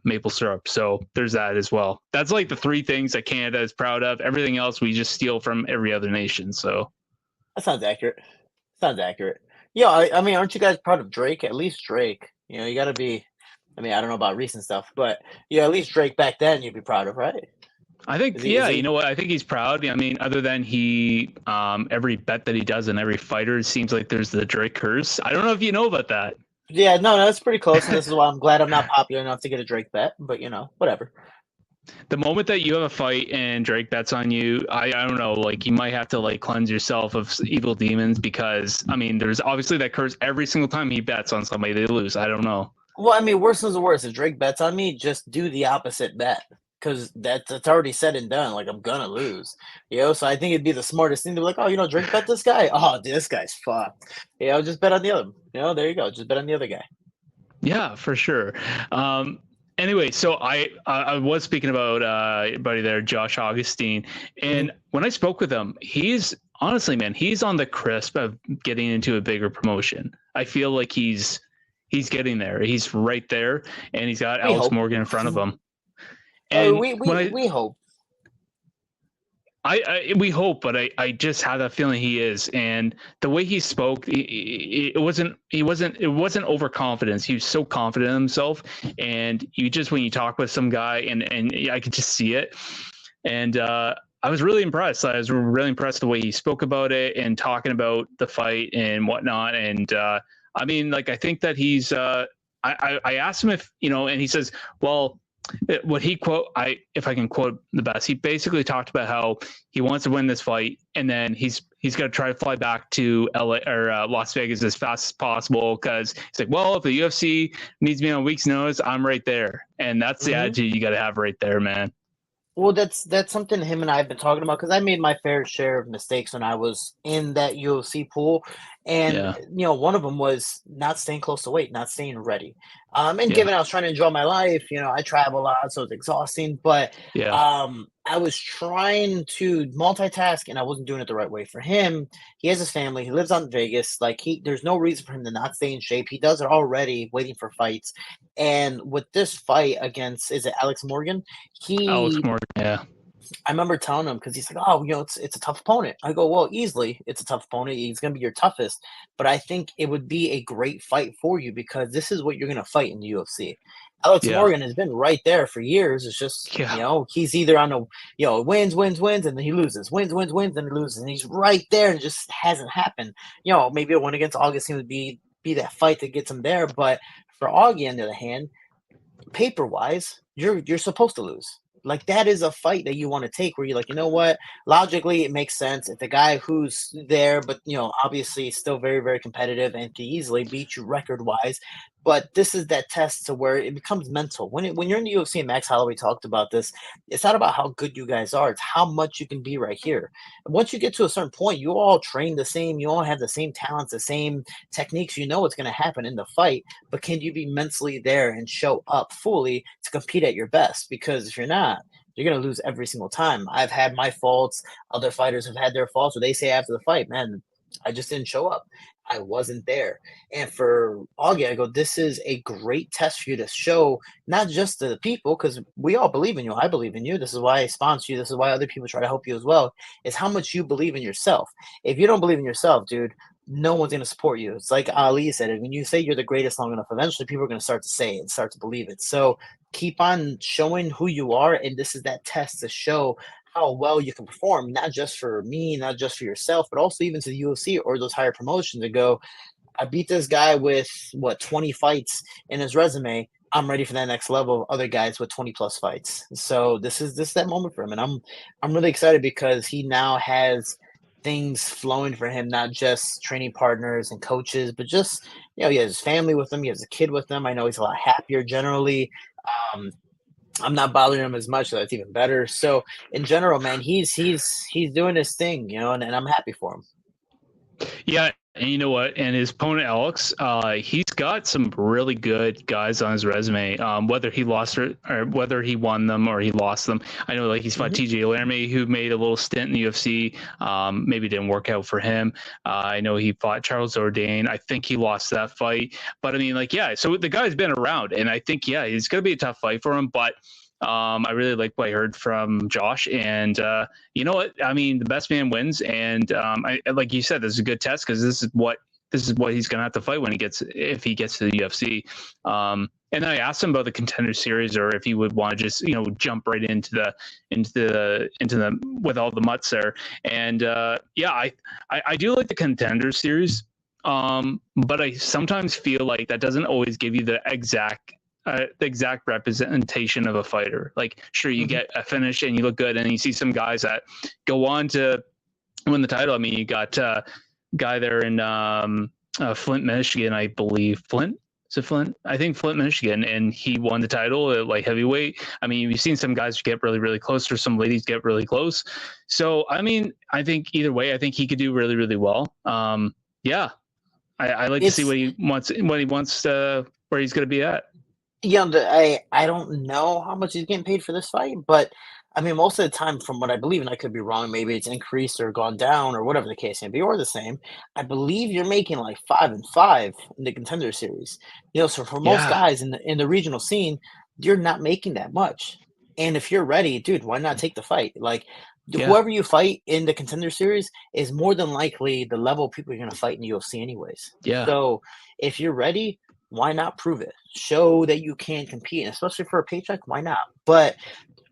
maple syrup. So there's that as well. That's like the three things that Canada is proud of. Everything else we just steal from every other nation. So that sounds accurate. Yeah, I mean, aren't you guys proud of Drake? At least Drake. You know, you got to be. I mean, I don't know about recent stuff, but yeah, at least Drake back then you'd be proud of, right? I think, you know what? I think he's proud. I mean, other than he, every bet that he does and every fighter, it seems like there's the Drake curse. I don't know if you know about that. Yeah, no, that's pretty close. And this is why I'm glad I'm not popular enough to get a Drake bet, but you know, whatever. The moment that you have a fight and Drake bets on you, I don't know, like you might have to like cleanse yourself of evil demons because, I mean, there's obviously that curse every single time he bets on somebody, they lose. I don't know. Well, I mean, worse is the worst. If Drake bets on me, just do the opposite bet because that's already said and done. Like I'm gonna lose, you know. So I think it'd be the smartest thing to be like, oh, you know, Drake bet this guy. Oh, dude, this guy's fucked. You know, just bet on the other. You know, there you go. Just bet on the other guy. Yeah, for sure. Anyway, so I was speaking about buddy there, Josh Augustine, and when I spoke with him, he's honestly, man, he's on the crisp of getting into a bigger promotion. I feel like he's getting there. He's right there, and he's got Alex Morgan in front of him. And we hope. We hope, but I just have that feeling he is. And the way he spoke, it wasn't overconfidence. He was so confident in himself. And you just, when you talk with some guy and I could just see it. And I was really impressed. I was really impressed the way he spoke about it and talking about the fight and whatnot. And I mean, like, I think that he's, I asked him if, you know, and he says, well, what he if I can quote the best, he basically talked about how he wants to win this fight, and then he's got to try to fly back to LA or Las Vegas as fast as possible because he's like, well, if the UFC needs me on a week's notice, I'm right there, and that's the attitude you got to have right there, man. Well, that's something him and I have been talking about because I made my fair share of mistakes when I was in that UFC pool, and you know, one of them was not staying close to weight, not staying ready. And given I was trying to enjoy my life, you know, I travel a lot, so it's exhausting. But I was trying to multitask, and I wasn't doing it the right way. For him, he has his family. He lives out in Vegas. Like there's no reason for him to not stay in shape. He does it already, waiting for fights. And with this fight against, is it Alex Morgan? Alex Morgan, yeah. I remember telling him because he's like, oh, you know, it's a tough opponent. I go, well, easily, it's a tough opponent. He's going to be your toughest. But I think it would be a great fight for you because this is what you're going to fight in the UFC. Alex Morgan has been right there for years. It's just, you know, he's either on a, you know, wins, and then he loses. Wins, and he loses. And he's right there and it just hasn't happened. You know, maybe a win against Augustine would be that fight that gets him there. But for Augie, on the other hand, paper-wise, you're supposed to lose. Like that is a fight that you want to take where you're like, you know what? Logically, it makes sense. If the guy who's there, but you know, obviously still very, very competitive and can easily beat you record-wise. But this is that test to where it becomes mental. When you're in the UFC, and Max Holloway talked about this, it's not about how good you guys are. It's how much you can be right here. Once you get to a certain point, you all train the same. You all have the same talents, the same techniques. You know what's going to happen in the fight. But can you be mentally there and show up fully to compete at your best? Because if you're not, you're going to lose every single time. I've had my faults. Other fighters have had their faults where they say after the fight, man, I just didn't show up. I wasn't there. And for Augie, I go, this is a great test for you to show not just to the people, because we all believe in you. I believe in you. This is why I sponsor you. This is why other people try to help you as well, is how much you believe in yourself. If you don't believe in yourself, dude, no one's going to support you. It's like Ali said it. When you say you're the greatest long enough, eventually people are going to start to say it and start to believe it. So keep on showing who you are. And this is that test to show how well you can perform, not just for me, not just for yourself, but also even to the UFC or those higher promotions to go, I beat this guy with what 20 fights in his resume. I'm ready for that next level of other guys with 20 plus fights. So this is that moment for him, and I'm really excited because he now has things flowing for him, not just training partners and coaches, but just he has his family with him. He has a kid with him. I know he's a lot happier generally. Um, I'm not bothering him as much, so that's even better. So in general, man, he's doing his thing, and I'm happy for him. Yeah, and you know what? And his opponent Alex, he's got some really good guys on his resume. Whether he lost or whether he won them or he lost them, I know like he's fought TJ Laramie, who made a little stint in the UFC. Maybe didn't work out for him. I know he fought Charles Jourdain. I think he lost that fight, but I mean, like, yeah. So the guy's been around, and I think it's gonna be a tough fight for him, but. I really like what I heard from Josh, and you know what? I mean, the best man wins, and like you said, this is a good test because this is what he's gonna have to fight when if he gets to the UFC. And I asked him about the Contender Series, or if he would want to just jump right into the with all the mutts there. And I do like the Contender Series, but I sometimes feel like that doesn't always give you the exact representation of a fighter. Like, sure, you get a finish and you look good, and you see some guys that go on to win the title. I mean, you got a guy there in Flint, Michigan, I believe. Flint? Is it Flint? I think Flint, Michigan, and he won the title at like heavyweight. I mean, you've seen some guys get really, really close, or some ladies get really close. So, I mean, I think either way, I think he could do really, really well. Yeah, I like to see what he wants, where he's going to be at. Yeah, I don't know how much he's getting paid for this fight, but I mean, most of the time, from what I believe, and I could be wrong, maybe it's increased or gone down or whatever the case may be, or the same. I believe you're making like 5-5 in the Contender Series. So for most Yeah. guys in the regional scene, you're not making that much. And if you're ready, dude, why not take the fight? Like whoever you fight in the Contender Series is more than likely the level of people you're going to fight in the UFC, anyways. Yeah. So if you're ready, why not prove it? Show that you can compete, and especially for a paycheck, why not? But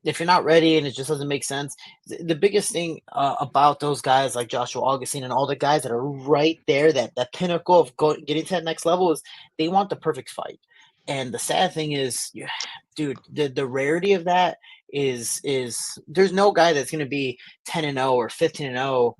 if you're not ready and it just doesn't make sense, the biggest thing about those guys like Joshua Augustine and all the guys that are right there, that pinnacle of getting to that next level, is they want the perfect fight. And the sad thing is, dude, the rarity of that is there's no guy that's going to be 10-0 or 15-0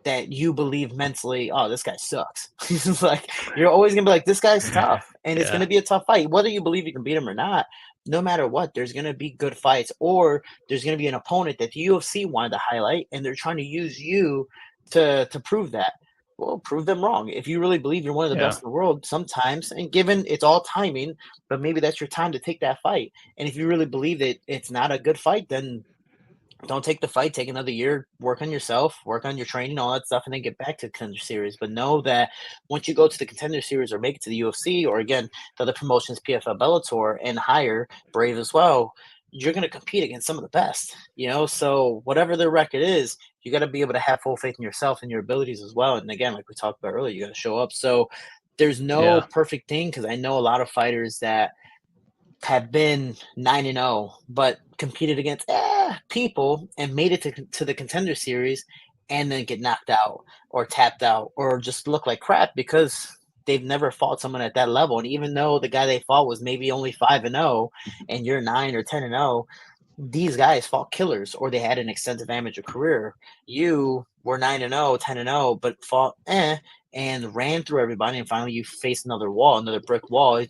that you believe mentally, oh, this guy sucks. He's like, you're always gonna be like, this guy's tough, and it's gonna be a tough fight, whether you believe you can beat him or not. No matter what, there's gonna be good fights, or there's gonna be an opponent that the UFC wanted to highlight, and they're trying to use you to prove that. Well, prove them wrong. If you really believe you're one of the best in the world, sometimes, and given it's all timing, but maybe that's your time to take that fight. And if you really believe that it's not a good fight, then don't take the fight. Take another year, work on yourself, work on your training, all that stuff, and then get back to the Contender Series. But know that once you go to the Contender Series or make it to the UFC, or again the other promotions, PFL, Bellator, and higher, Brave as well, you're going to compete against some of the best. So whatever their record is, you got to be able to have full faith in yourself and your abilities as well. And again, like we talked about earlier, you got to show up. So there's no perfect thing, because I know a lot of fighters that have been 9-0, but competed against people and made it to the Contender Series, and then get knocked out or tapped out or just look like crap because they've never fought someone at that level. And even though the guy they fought was maybe only 5-0, and you're 9 or 10-0, these guys fought killers, or they had an extensive amateur career. You were 9-0, 10-0, but fought and ran through everybody, and finally you faced another brick wall.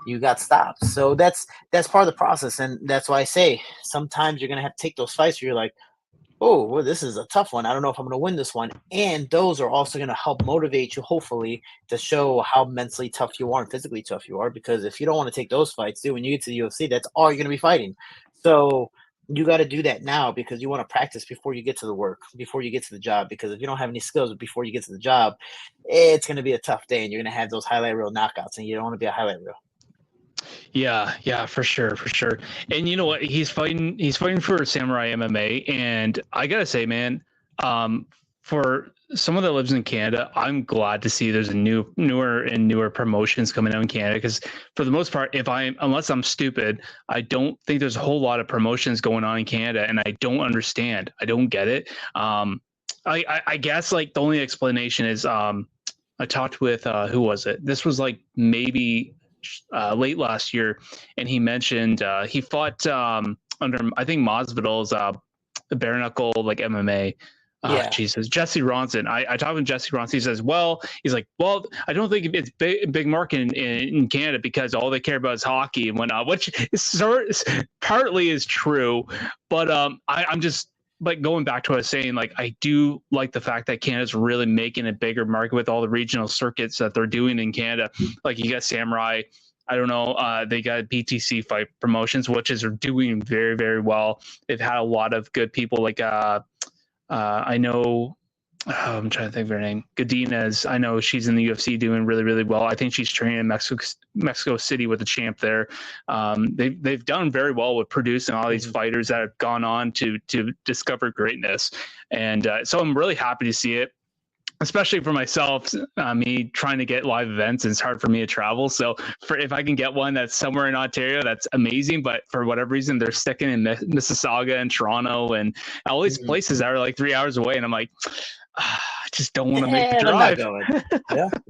You got stopped. So that's part of the process, and that's why I say sometimes you're gonna have to take those fights where you're like, oh, well, this is a tough one. I don't know if I'm gonna win this one. And those are also gonna help motivate you, hopefully, to show how mentally tough you are and physically tough you are. Because if you don't want to take those fights, dude, when you get to the UFC, that's all you're gonna be fighting. So you got to do that now, because you want to practice before you get to the work, before you get to the job. Because if you don't have any skills before you get to the job, it's going to be a tough day, and you're going to have those highlight reel knockouts, and you don't want to be a highlight reel. Yeah, for sure. And you know what? He's fighting for Samurai MMA, and I gotta say, man, for someone that lives in Canada, I'm glad to see there's a newer promotions coming out in Canada, because for the most part, unless I'm stupid, I don't think there's a whole lot of promotions going on in Canada, and I don't understand. I don't get it. I guess like the only explanation is I talked with who was it? This was like maybe late last year, and he mentioned he fought under, I think, Masvidal's bare knuckle like MMA. Yeah. Jesus, Jesse Ronson. I talked with Jesse Ronson. He says, he's like, I don't think it's big market in Canada because all they care about is hockey and whatnot, which is partly is true. But I'm just like going back to what I was saying, like I do like the fact that Canada's really making a bigger market with all the regional circuits that they're doing in Canada. Like you got Samurai. I don't know. They got BTC Fight Promotions, which is doing very, very well. They've had a lot of good people like I know, I'm trying to think of her name. Godinez. I know she's in the UFC doing really, really well. I think she's training in Mexico City with the champ there. They've done very well with producing all these fighters that have gone on to discover greatness. And so I'm really happy to see it, especially for myself, me trying to get live events. It's hard for me to travel. So if I can get one that's somewhere in Ontario, that's amazing. But for whatever reason, they're sticking in Mississauga and Toronto and all these places that are like 3 hours away. And I'm like, I just don't want to make the drive.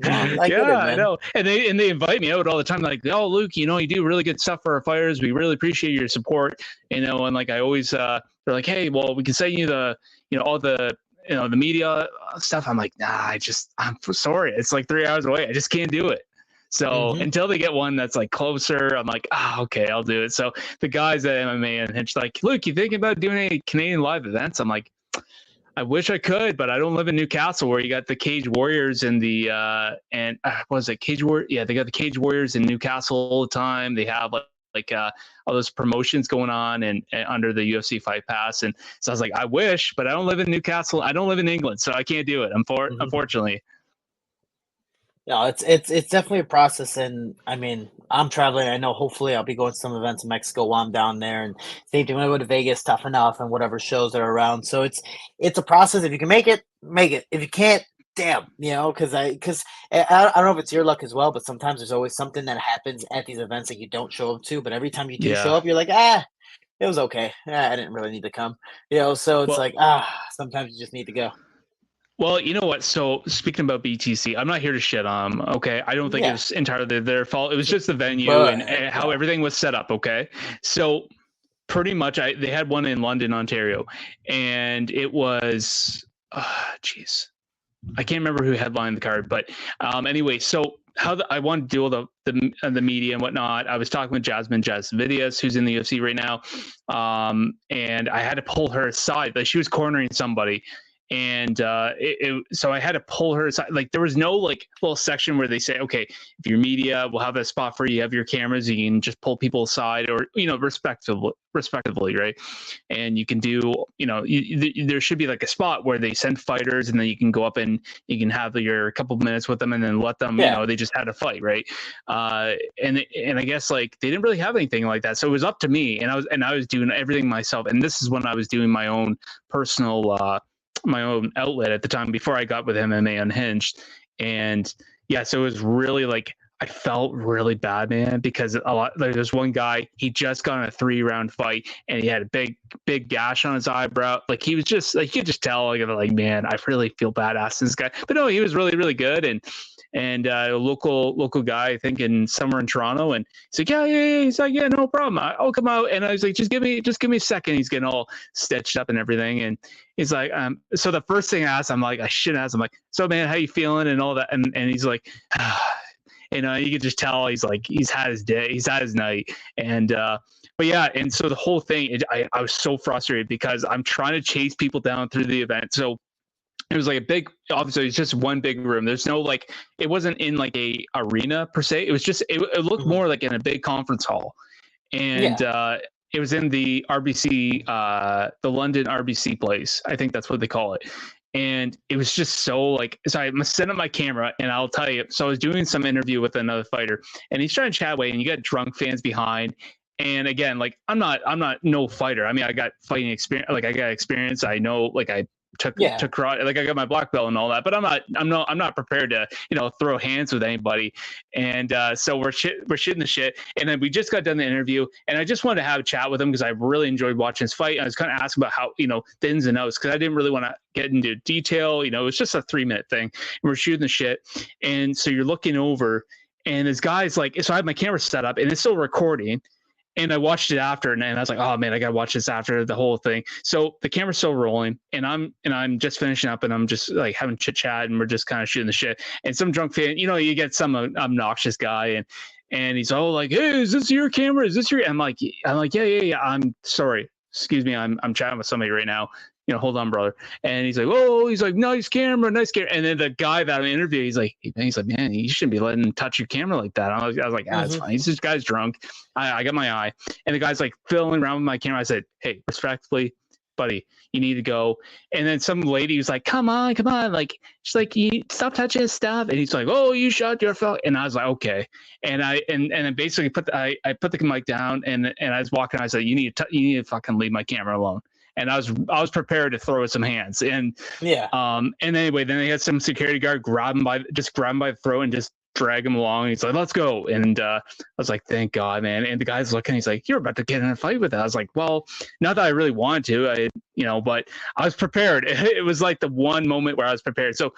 I know. And they invite me out all the time. Like, oh, Luke, you do really good stuff for our fighters. We really appreciate your support. And like I always, they're like, hey, well, we can send you all the the media stuff. I'm like, nah, I'm sorry. It's like 3 hours away. I just can't do it. So until they get one that's like closer, I'm like, okay, I'll do it. So the guys at MMA Unhinged like, Luke, you thinking about doing any Canadian live events? I'm like, I wish I could, but I don't live in Newcastle where you got the Cage Warriors and the what was it, Cage Warrior? Yeah, they got the Cage Warriors in Newcastle all the time. They have like all those promotions going on and under the UFC Fight Pass. And so I was like, I wish, but I don't live in Newcastle. I don't live in England, so I can't do it. Unfortunately. No, it's definitely a process, and I mean, I'm traveling. I know hopefully I'll be going to some events in Mexico while I'm down there, and same thing when I go to Vegas, tough enough, and whatever shows that are around. So it's a process. If you can make it, make it. If you can't, damn, because I don't know if it's your luck as well, but sometimes there's always something that happens at these events that you don't show up to, but every time you do show up, you're like, it was okay. I didn't really need to come, So it's sometimes you just need to go. Well, you know what? So speaking about BTC, I'm not here to shit on them. Okay, I don't think it was entirely their fault. It was just the venue and how everything was set up. Okay, so pretty much they had one in London, Ontario, and it was I can't remember who headlined the card, but anyway, so I wanted to deal with the media and whatnot. I was talking with Jasmine Jasvidius, who's in the UFC right now, and I had to pull her aside. Like she was cornering somebody. And so I had to pull her aside. Like there was no like little section where they say, okay, if you're media, we'll have a spot for you. You have your cameras. You can just pull people aside, or respectively, right? And you can do, there should be like a spot where they send fighters, and then you can go up and you can have your couple of minutes with them, and then let them, they just had a fight, right? And I guess like they didn't really have anything like that, so it was up to me, and I was doing everything myself. And this is when I was doing my own personal. My own outlet at the time before I got with MMA Unhinged. And so it was really like, I felt really bad, man, because there's one guy, he just got in a 3-round fight and he had a big gash on his eyebrow. Like he was just like, you could just tell like, man, I really feel bad asking this guy, but no, he was really, really good. And a local guy, I think somewhere in Toronto. And he's like, yeah. He's like, yeah, no problem. I'll come out. And I was like, just give me a second. He's getting all stitched up and everything. And he's like, so the first thing I asked, I'm like, I shouldn't ask. I'm like, so man, how you feeling and all that? And he's like, you could just tell he's like, he's had his day, he's had his night. And, but yeah. And so the whole thing, I was so frustrated because I'm trying to chase people down through the event. So it was like obviously it's just one big room. There's no like, it wasn't in like a arena per se. It was just, it looked more like in a big conference hall. And it was in the RBC, the London RBC place. I think that's what they call it. And it was just so like, so I'm setting up my camera and I'll tell you, so I was doing some interview with another fighter and he's trying to chat away and you got drunk fans behind. And again, like, I'm not no fighter. I mean, I got fighting experience. Like I got experience. I know, like I took Yeah. karate. Like I got my black belt and all that, but I'm not prepared to, throw hands with anybody. And so we're shitting the shit. And then we just got done the interview, and I just wanted to have a chat with him because I really enjoyed watching his fight. And I was kind of asking about how, the ins and outs, because I didn't really want to get into detail. It was just a 3-minute thing. And we're shooting the shit. And so you're looking over, and this guy's like, so I had my camera set up and it's still recording. And I watched it after, and I was like, oh man, I gotta watch this after the whole thing. So the camera's still rolling, and I'm just finishing up, and I'm just like having chit chat, and we're just kind of shooting the shit. And some drunk fan, you get some obnoxious guy, and he's all like, hey, is this your camera? Is this your? I'm like, yeah. I'm sorry, excuse me, I'm chatting with somebody right now. Hold on, brother. And he's like, nice camera. And then the guy that I interviewed, he's like, man, you shouldn't be letting him touch your camera like that. I was like, it's fine. This guy's drunk. I got my eye. And the guy's like fiddling around with my camera. I said, hey, respectfully, buddy, you need to go. And then some lady was like, come on. Like, she's like, you stop touching his stuff. And he's like, oh, you shot your phone. And I was like, okay. And I basically I put the mic down, and I was walking. I said, you need to fucking leave my camera alone. And I was prepared to throw some hands. And and anyway, then they had some security guard grab him by the throat and just drag him along. He's like, let's go. And I was like, thank God, man. And the guy's looking, he's like, you're about to get in a fight with that. I was like, well, not that I really wanted to, but I was prepared. It was like the one moment where I was prepared. So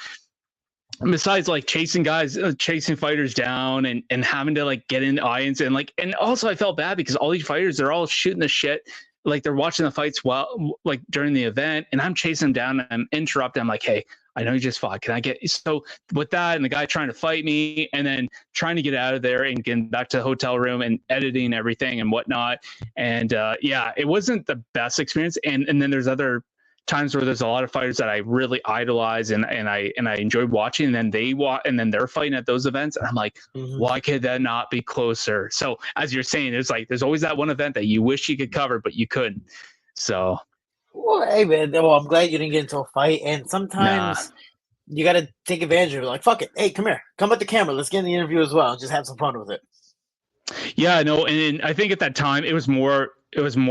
besides like chasing fighters down and having to like get in the audience, and also I felt bad because all these fighters, they're all shooting the shit. Like they're watching the fights while like during the event, and I'm chasing them down and I'm interrupting. I'm like, hey, I know you just fought. Can I get so with that? And the guy trying to fight me, and then trying to get out of there and getting back to the hotel room and editing everything and whatnot. And it wasn't the best experience. And then there's other times where there's a lot of fighters that I really idolize and I enjoyed watching, and then they're fighting at those events, and I'm like, why could that not be closer? So as you're saying, there's always that one event that you wish you could cover but you couldn't. So well, hey man, well, I'm glad you didn't get into a fight. And sometimes you got to take advantage of it. Like, fuck it, hey, come here, come with the camera, let's get in the interview as well, just have some fun with it. Yeah, no, and I think at that time it was more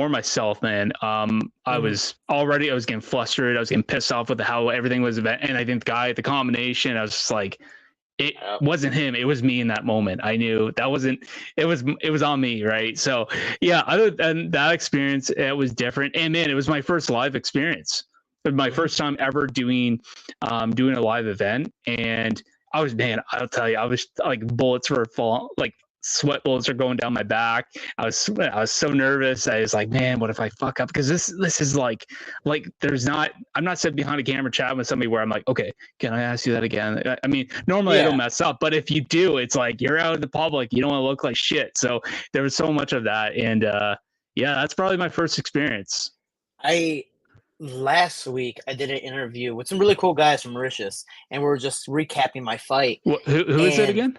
myself, man. I was getting flustered. I was getting pissed off with how everything was. And I think the combination, I was just like, it wasn't him. It was me in that moment. I knew that wasn't, it was on me. Right. So yeah, other than that experience, it was different. And man, it was my first live experience. My first time ever doing a live event. And I'll tell you, I was like bullets were falling, like sweat bullets are going down my back. I was so nervous. I was like, man, what if I fuck up? Because this is like I'm not sitting behind a camera chatting with somebody where I'm like, okay, can I ask you that again? I mean, normally I don't mess up, but if you do, it's like you're out in the public, you don't want to look like shit. So there was so much of that. And that's probably my first experience. Last week I did an interview with some really cool guys from Mauritius, and we were just recapping my fight. Who is it again?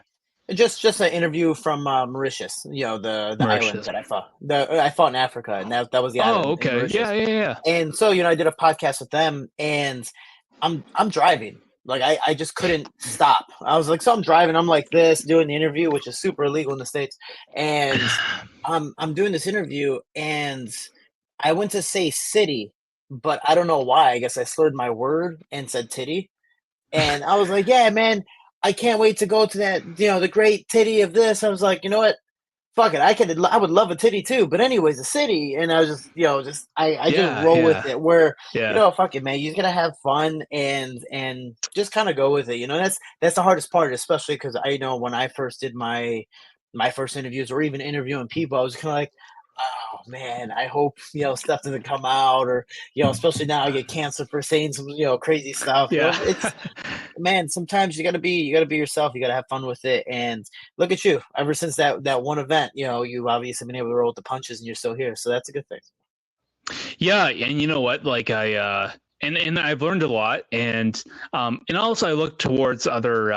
Just an interview from Mauritius, the island that I fought. I fought in Africa, and that was the island. Oh, okay. Yeah. And so, I did a podcast with them, and I'm driving. Like I just couldn't stop. I was like, so I'm driving. I'm like this, doing the interview, which is super illegal in the States. And I'm doing this interview, and I went to say city, but I don't know why. I guess I slurred my word and said titty. And I was like, yeah, man, I can't wait to go to that, the great titty of this. I was like, you know what? Fuck it. I would love a titty too. But anyways, a city. And I was just, I just roll with it where, fuck it, man. You just got to have fun and just kind of go with it. That's the hardest part, especially because I know when I first did my first interviews or even interviewing people, I was kind of like, oh man, I hope stuff doesn't come out, or especially now I get canceled for saying some crazy stuff. It's man, sometimes you gotta be yourself. You gotta have fun with it. And look at you, ever since that one event, you've obviously been able to roll with the punches, and you're still here, so that's a good thing. Yeah, and you know what, like I and I've learned a lot, and also I look towards other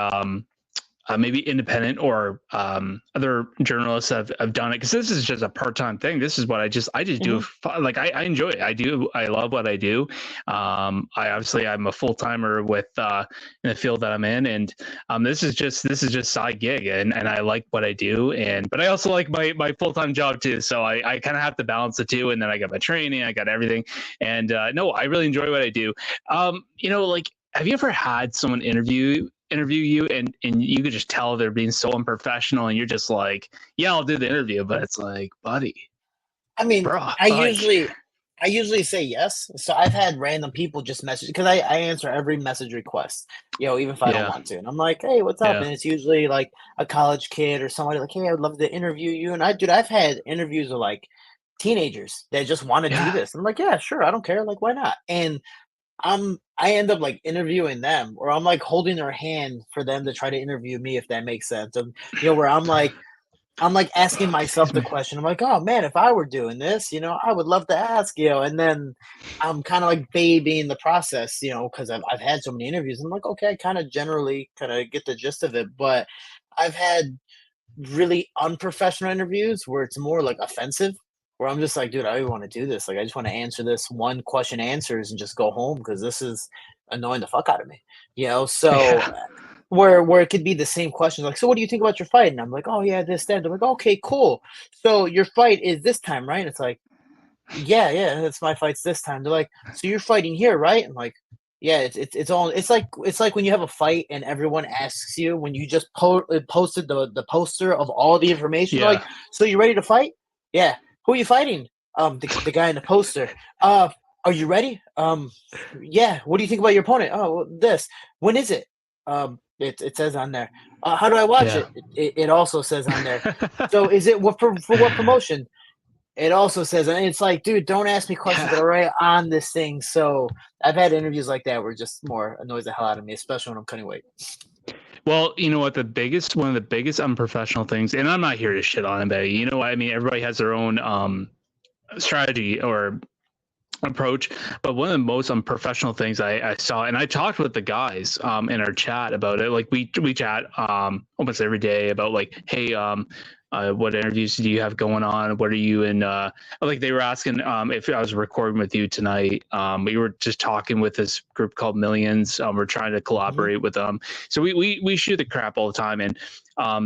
maybe independent or other journalists have done it, because this is just a part-time thing. This is what I just do. Like I enjoy it. I love what I do. I'm a full-timer with in the field that I'm in, and this is just side gig, and I like what I do, but I also like my full-time job too. So I kind of have to balance the two, and then I got my training, I got everything, and no, I really enjoy what I do. Like, have you ever had someone interview you and you could just tell they're being so unprofessional, and you're just like, yeah, I'll do the interview, but it's like, buddy, I mean, bro, I usually say yes. So I've had random people just message, because I answer every message request, even if I don't want to. And I'm like, hey, what's up? And it's usually like a college kid or somebody like, hey, I'd love to interview you. And I've had interviews of like teenagers that just want to do this. I'm like, yeah, sure, I don't care. Like, why not? And I end up like interviewing them, or I'm like holding their hand for them to try to interview me, if that makes sense. And where I'm like asking myself the question. I'm like, oh man, if I were doing this, I would love to ask, and then I'm kind of like babying the process, because I've had so many interviews. I'm like, okay, I kind of generally get the gist of it, but I've had really unprofessional interviews where it's more like offensive, where I'm just like, dude, I don't even want to do this. Like, I just want to answer this one question answers and just go home, because this is annoying the fuck out of me, So where it could be the same question, like, so what do you think about your fight? And I'm like, oh yeah, this, that. I'm like, okay, cool. So your fight is this time, right? And it's like, yeah, it's my fight's this time. They're like, so you're fighting here, right? I'm like, yeah, it's like when you have a fight and everyone asks you when you just posted the poster of all the information. Like, so you ready to fight? Yeah. Who are you fighting? The guy in the poster. Are you ready? Yeah. What do you think about your opponent? Oh, well, this. When is it? It says on there. How do I watch it? It also says on there. So is it for what promotion? It also says, and it's like, dude, don't ask me questions that are right on this thing. So I've had interviews like that where it just more annoys the hell out of me, especially when I'm cutting weight. Well, you know what? One of the biggest unprofessional things, and I'm not here to shit on anybody. I mean, everybody has their own strategy or approach, but one of the most unprofessional things I saw, and I talked with the guys in our chat about it. Like we chat almost every day about like, hey, what interviews do you have going on? What are you in? Like they were asking if I was recording with you tonight. We were just talking with this group called Millions. We're trying to collaborate with them. So we shoot the crap all the time. And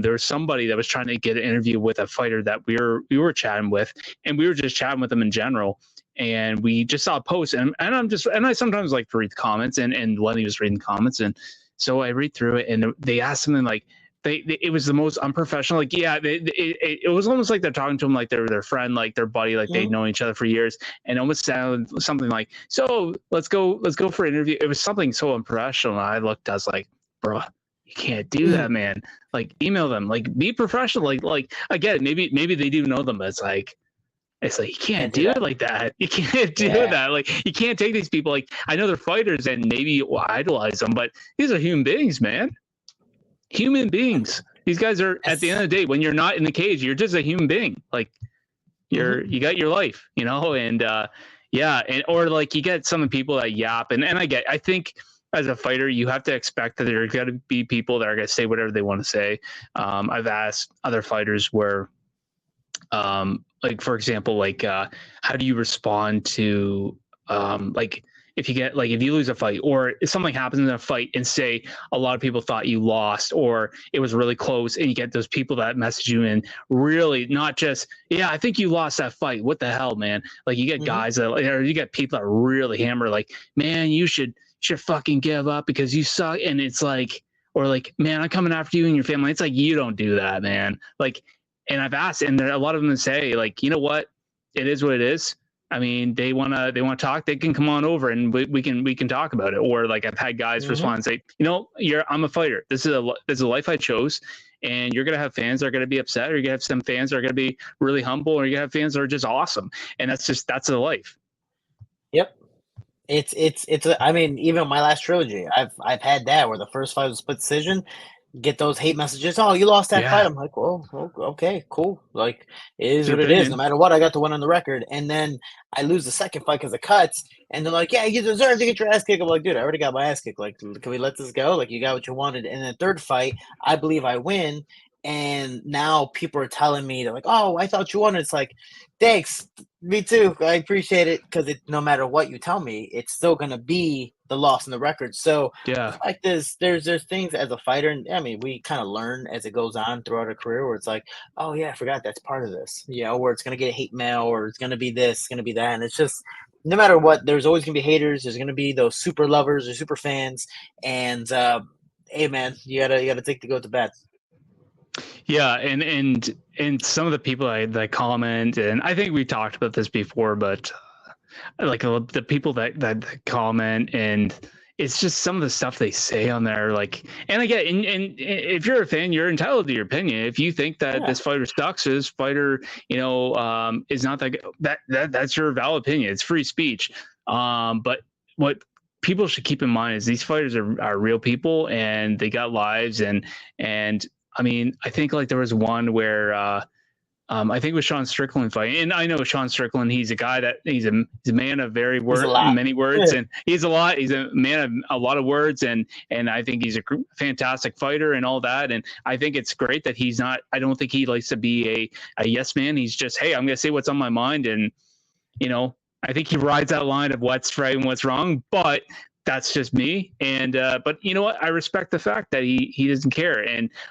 there was somebody that was trying to get an interview with a fighter that we were chatting with, and we were just chatting with them in general. And we just saw a post, and I sometimes like to read the comments, and Lenny was reading comments, and so I read through it, and they asked something like, it was the most unprofessional. Like, yeah, it was almost like they're talking to him like they're their friend, like their buddy, like they'd known each other for years, and almost sounded something like, so let's go for an interview. It was something so unprofessional. And I was like, bro, you can't do that, man. Like, email them, like, be professional. Like again, maybe they do know them, but it's like you can't do it like that. You can't do that. Like, you can't take these people. Like, I know they're fighters and maybe you idolize them, but these are human beings, man. Human beings. These guys are, at the end of the day, when you're not in the cage, you're just a human being. Like, you got your life, and or like you get some people that yap, and I think as a fighter, you have to expect that there are going to be people that are going to say whatever they want to say. I've asked other fighters where, like, for example, like, how do you respond to, like, if you lose a fight, or if something happens in a fight and say a lot of people thought you lost or it was really close, and you get those people that message you and really not just, I think you lost that fight. What the hell, man? Like, you get guys that, or you get people that really hammer, like, man, you should fucking give up because you suck. And it's like, or like, man, I'm coming after you and your family. It's like, you don't do that, man. Like, and I've asked, and there a lot of them say, like, you know what, it is what it is. I mean, they want to talk, they can come on over and we can talk about it. Or like, I've had guys respond and say, I'm a fighter. This is a life I chose, and you're going to have fans that are going to be upset, or you're going to have some fans that are going to be really humble, or you're going to have fans that are just awesome. And that's the life. Yep. It's I mean, even my last trilogy, I've had that where the first fight was split decision. get those hate messages. Oh, you lost that fight. Yeah. I'm like, well, okay, cool. Like, it is Your what it is. No opinion. matter what, I got the win on the record. And then I lose the second fight because of cuts. And they're like, yeah, you deserve to get your ass kicked. I'm like, dude, I already got my ass kicked. Like, can we let this go? Like, you got what you wanted. And the third fight, I believe I win. And now people are telling me, they're like, oh, I thought you won. It's like, thanks. Me too. I appreciate it, because no matter what you tell me, it's still going to be the loss in the record. So the Yeah. fact is, there's things as a fighter, and I mean, we kind of learn as it goes on throughout our career, where it's like, oh yeah, I forgot that's part of this. Where it's going to get hate mail, or it's going to be this, going to be that, and it's just, no matter what, there's always going to be haters. There's going to be those super lovers or super fans, and hey man, you gotta take the goat to bed. Yeah, and some of the people that comment, and I think we talked about this before, but like the people that comment, and it's just some of the stuff they say on there. Like, and again, and if you're a fan, you're entitled to your opinion. If you think that this fighter sucks, this fighter, is not that's your valid opinion. It's free speech. But what people should keep in mind is these fighters are real people, and they got lives, and I mean, I think like there was one where I think it was Sean Strickland fighting, and I know Sean Strickland. He's a guy that he's a man of many words, and he's a man of a lot of words, and I think he's a fantastic fighter and all that. And I think it's great that he's not. I don't think he likes to be a yes man. He's just, hey, I'm going to say what's on my mind, and I think he rides that line of what's right and what's wrong, but that's just me. And but you know what? I respect the fact that he doesn't care.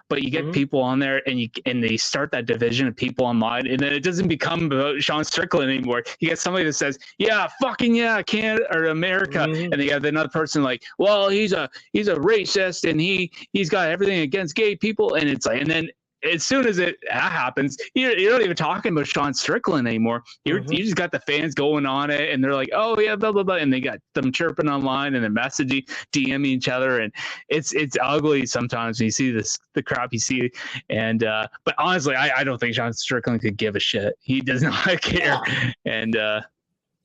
But you get people on there, and they start that division of people online, and then it doesn't become about Sean Strickland anymore. You get somebody that says, "Yeah, fucking yeah, Canada or America," and they have another person like, "Well, he's a racist, and he's got everything against gay people," and it's like, and then as soon as that happens, you're not even talking about Sean Strickland anymore. You just got the fans going on it, and they're like, "Oh yeah, blah blah blah," and they got them chirping online, and they're messaging, DMing each other, and it's ugly sometimes when you see the crap you see. And but honestly, I don't think Sean Strickland could give a shit. He does not care, and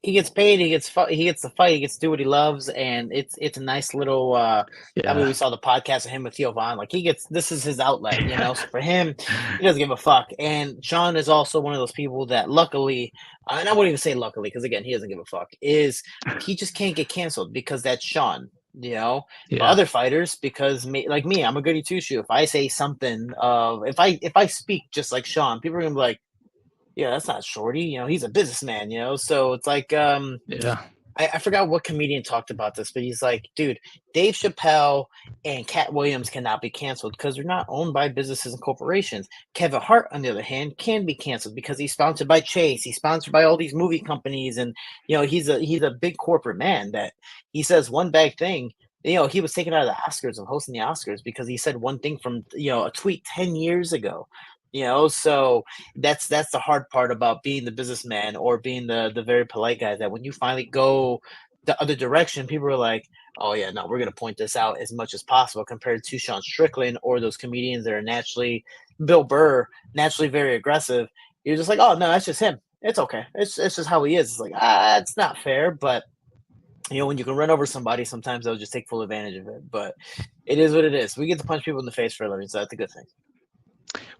he gets paid. He gets the fight. He gets to do what he loves, and it's a nice little. I mean, we saw the podcast of him with Theo Vaughn. Like, this is his outlet, So for him, he doesn't give a fuck. And Sean is also one of those people that, luckily, and I wouldn't even say luckily, because again, he doesn't give a fuck. Is he just can't get canceled because that's Sean. For other fighters, because like me, I'm a goody two shoe. If I say something if I speak just like Sean, people are gonna be like, yeah, that's not Shorty. He's a businessman. So it's like, I forgot what comedian talked about this, but he's like, dude, Dave Chappelle and Cat Williams cannot be canceled because they're not owned by businesses and corporations. Kevin Hart, on the other hand, can be canceled because he's sponsored by Chase. He's sponsored by all these movie companies, and he's a big corporate man that he says one bad thing. He was taken out of the Oscars and hosting the Oscars because he said one thing from a tweet 10 years ago. So that's the hard part about being the businessman or being the very polite guy, that when you finally go the other direction, people are like, oh yeah, no, we're going to point this out as much as possible, compared to Sean Strickland or those comedians that are naturally, Bill Burr, naturally very aggressive. You're just like, oh no, that's just him. It's okay. It's just how he is. It's like, it's not fair, but when you can run over somebody, sometimes they'll just take full advantage of it. But it is what it is. We get to punch people in the face for a living, so that's a good thing.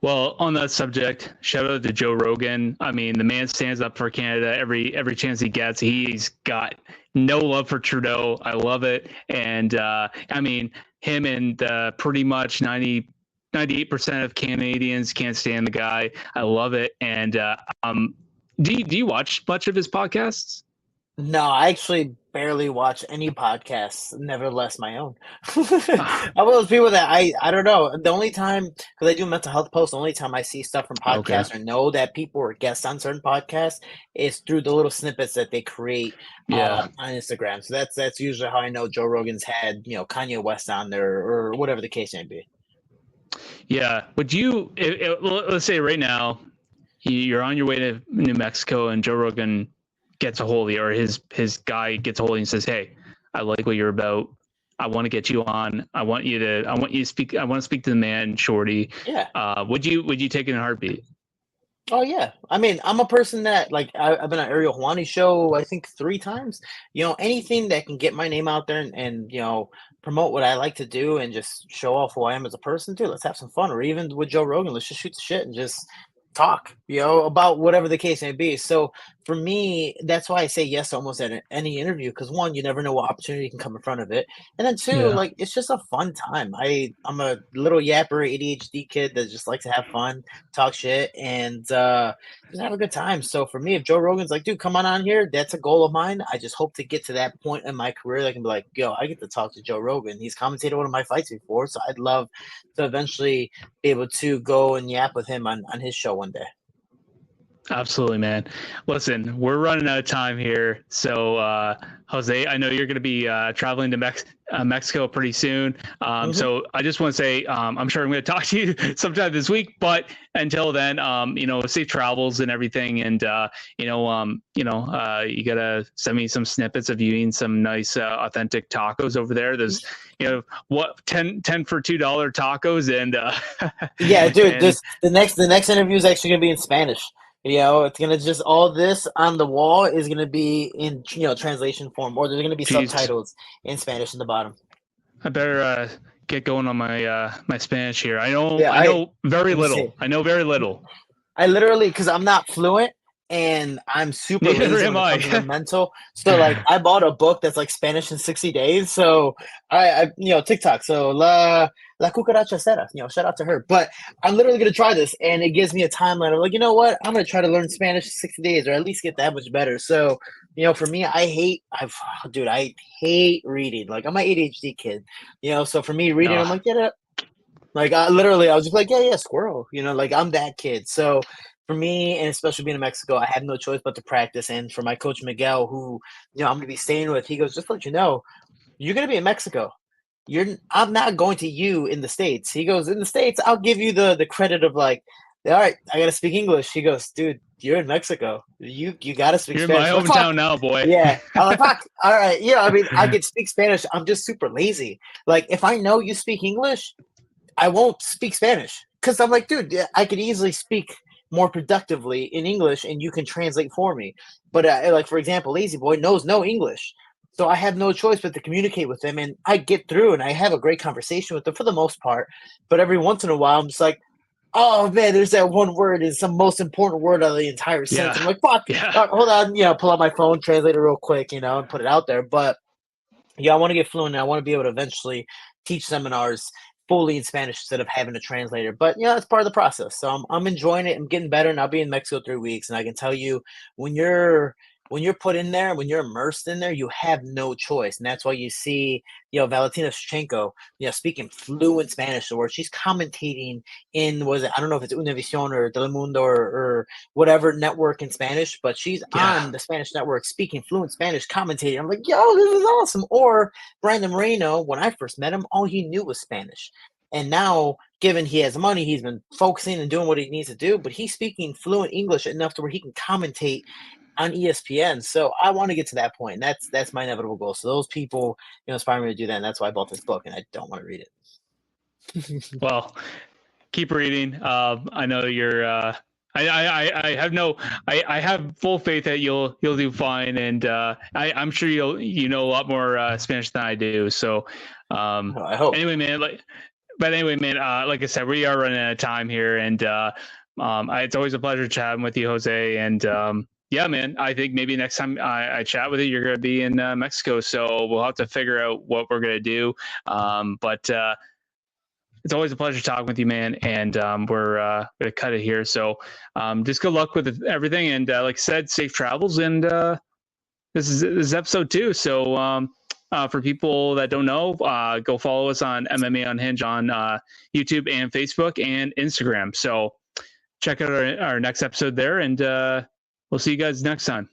Well, on that subject, shout out to Joe Rogan. I mean, the man stands up for Canada every chance he gets. He's got no love for Trudeau. I love it. And I mean, him and pretty much 98% of Canadians can't stand the guy. I love it. And do you watch much of his podcasts? No, I actually barely watch any podcasts, nevertheless my own. I'm one of those people that I don't know. The only time, because I do mental health posts, the only time I see stuff from podcasts or know that people are guests on certain podcasts is through the little snippets that they create on Instagram. So that's usually how I know Joe Rogan's had Kanye West on there, or whatever the case may be. Yeah. Would you, let's say right now, you're on your way to New Mexico, and Joe Rogan gets a hold of you, or his guy gets a hold of you and says, "Hey, I like what you're about. I want to get you on. I want you to speak. I want to speak to the man, Shorty." Yeah. Would you take it in a heartbeat? Oh yeah, I mean, I'm a person that like I've been on Ariel Helwani's show I think 3 times. Anything that can get my name out there and promote what I like to do and just show off who I am as a person. Dude, let's have some fun. Or even with Joe Rogan, let's just shoot the shit and just talk. About whatever the case may be. So for me, that's why I say yes to almost at any interview because one, you never know what opportunity can come in front of it, and then two, Yeah. like it's just a fun time. I'm a little yapper ADHD kid that just likes to have fun, talk shit, and just have a good time. So for me, if Joe Rogan's like, dude, come on here, that's a goal of mine. I just hope to get to that point in my career that I can be like, yo, I get to talk to Joe Rogan. He's commentated one of my fights before, so I'd love to eventually be able to go and yap with him on his show one day. Absolutely, man. Listen, we're running out of time here. So, Jose, I know you're going to be traveling to Mexico pretty soon. So I just want to say, I'm sure I'm going to talk to you sometime this week, but until then, safe travels and everything. And, you got to send me some snippets of you eating some nice, authentic tacos over there. There's, 10 for $2 tacos. And, yeah, dude, and the next interview is actually going to be in Spanish. It's gonna just all this on the wall is gonna be in translation form, or there's gonna be geez, subtitles in Spanish in the bottom. I better get going on my my Spanish here. I Yeah, know very same. little. I know very little. I literally, because I'm not fluent and I'm super Neither lazy am when it I. comes to the mental. So like, I bought a book that's like Spanish in 60 days. So I TikTok. So la cucaracha cera. Shout out to her. But I'm literally gonna try this, and it gives me a timeline of like, you know what? I'm gonna try to learn Spanish in 60 days, or at least get that much better. So for me, I hate reading. Like I'm an ADHD kid. So for me, reading, I'm like, get it. Like I was just like, yeah, squirrel. Like I'm that kid. So for me, and especially being in Mexico, I had no choice but to practice. And for my coach Miguel, who I'm gonna be staying with, he goes, just to let you know, you're gonna be in Mexico. I'm not going to you in the States. He goes, in the States, I'll give you the credit of like, all right, I gotta speak English. He goes, dude, you're in Mexico. You gotta speak You're in my Spanish. I'm like, fuck. hometown now, boy. Yeah. I'm like, fuck. All right. I mean, I could speak Spanish. I'm just super lazy. Like, if I know you speak English, I won't speak Spanish because I'm like, dude, I could easily speak more productively in English and you can translate for me. But like, for example, Lazy Boy knows no English. So I have no choice but to communicate with him, and I get through and I have a great conversation with him for the most part. But every once in a while, I'm just like, oh man, there's that one word is the most important word of the entire sentence. Yeah. I'm like, fuck, Yeah. hold on, pull out my phone, translate it real quick, and put it out there. But I want to get fluent and I want to be able to eventually teach seminars fully in Spanish instead of having a translator. But it's part of the process. So I'm enjoying it. I'm getting better, and I'll be in Mexico 3 weeks. And I can tell you, when you're put in there, when you're immersed in there, you have no choice. And that's why you see, Valentina Shevchenko, speaking fluent Spanish, where she's commentating in, I don't know if it's Univision or Telemundo or whatever network in Spanish, but she's on the Spanish network speaking fluent Spanish, commentating. I'm like, yo, this is awesome. Or Brandon Moreno, when I first met him, all he knew was Spanish. And now, given he has money, he's been focusing and doing what he needs to do, but he's speaking fluent English enough to where he can commentate on ESPN. So I want to get to that point, and that's my inevitable goal. So those people, inspire me to do that, and that's why I bought this book, and I don't want to read it. Well, keep reading. I know you're. I have I have full faith that you'll do fine, and I'm sure you know a lot more Spanish than I do. So, I hope. Anyway, man. Like I said, we are running out of time here, and it's always a pleasure chatting with you, Jose. And yeah, man, I think maybe next time I chat with you, you're going to be in Mexico, so we'll have to figure out what we're going to do. But it's always a pleasure talking with you, man. And we're going to cut it here. So just good luck with everything. And like I said, safe travels. And this is episode 2. So for people that don't know, go follow us on MMA Unhinged on YouTube and Facebook and Instagram. So check out our next episode there. And we'll see you guys next time.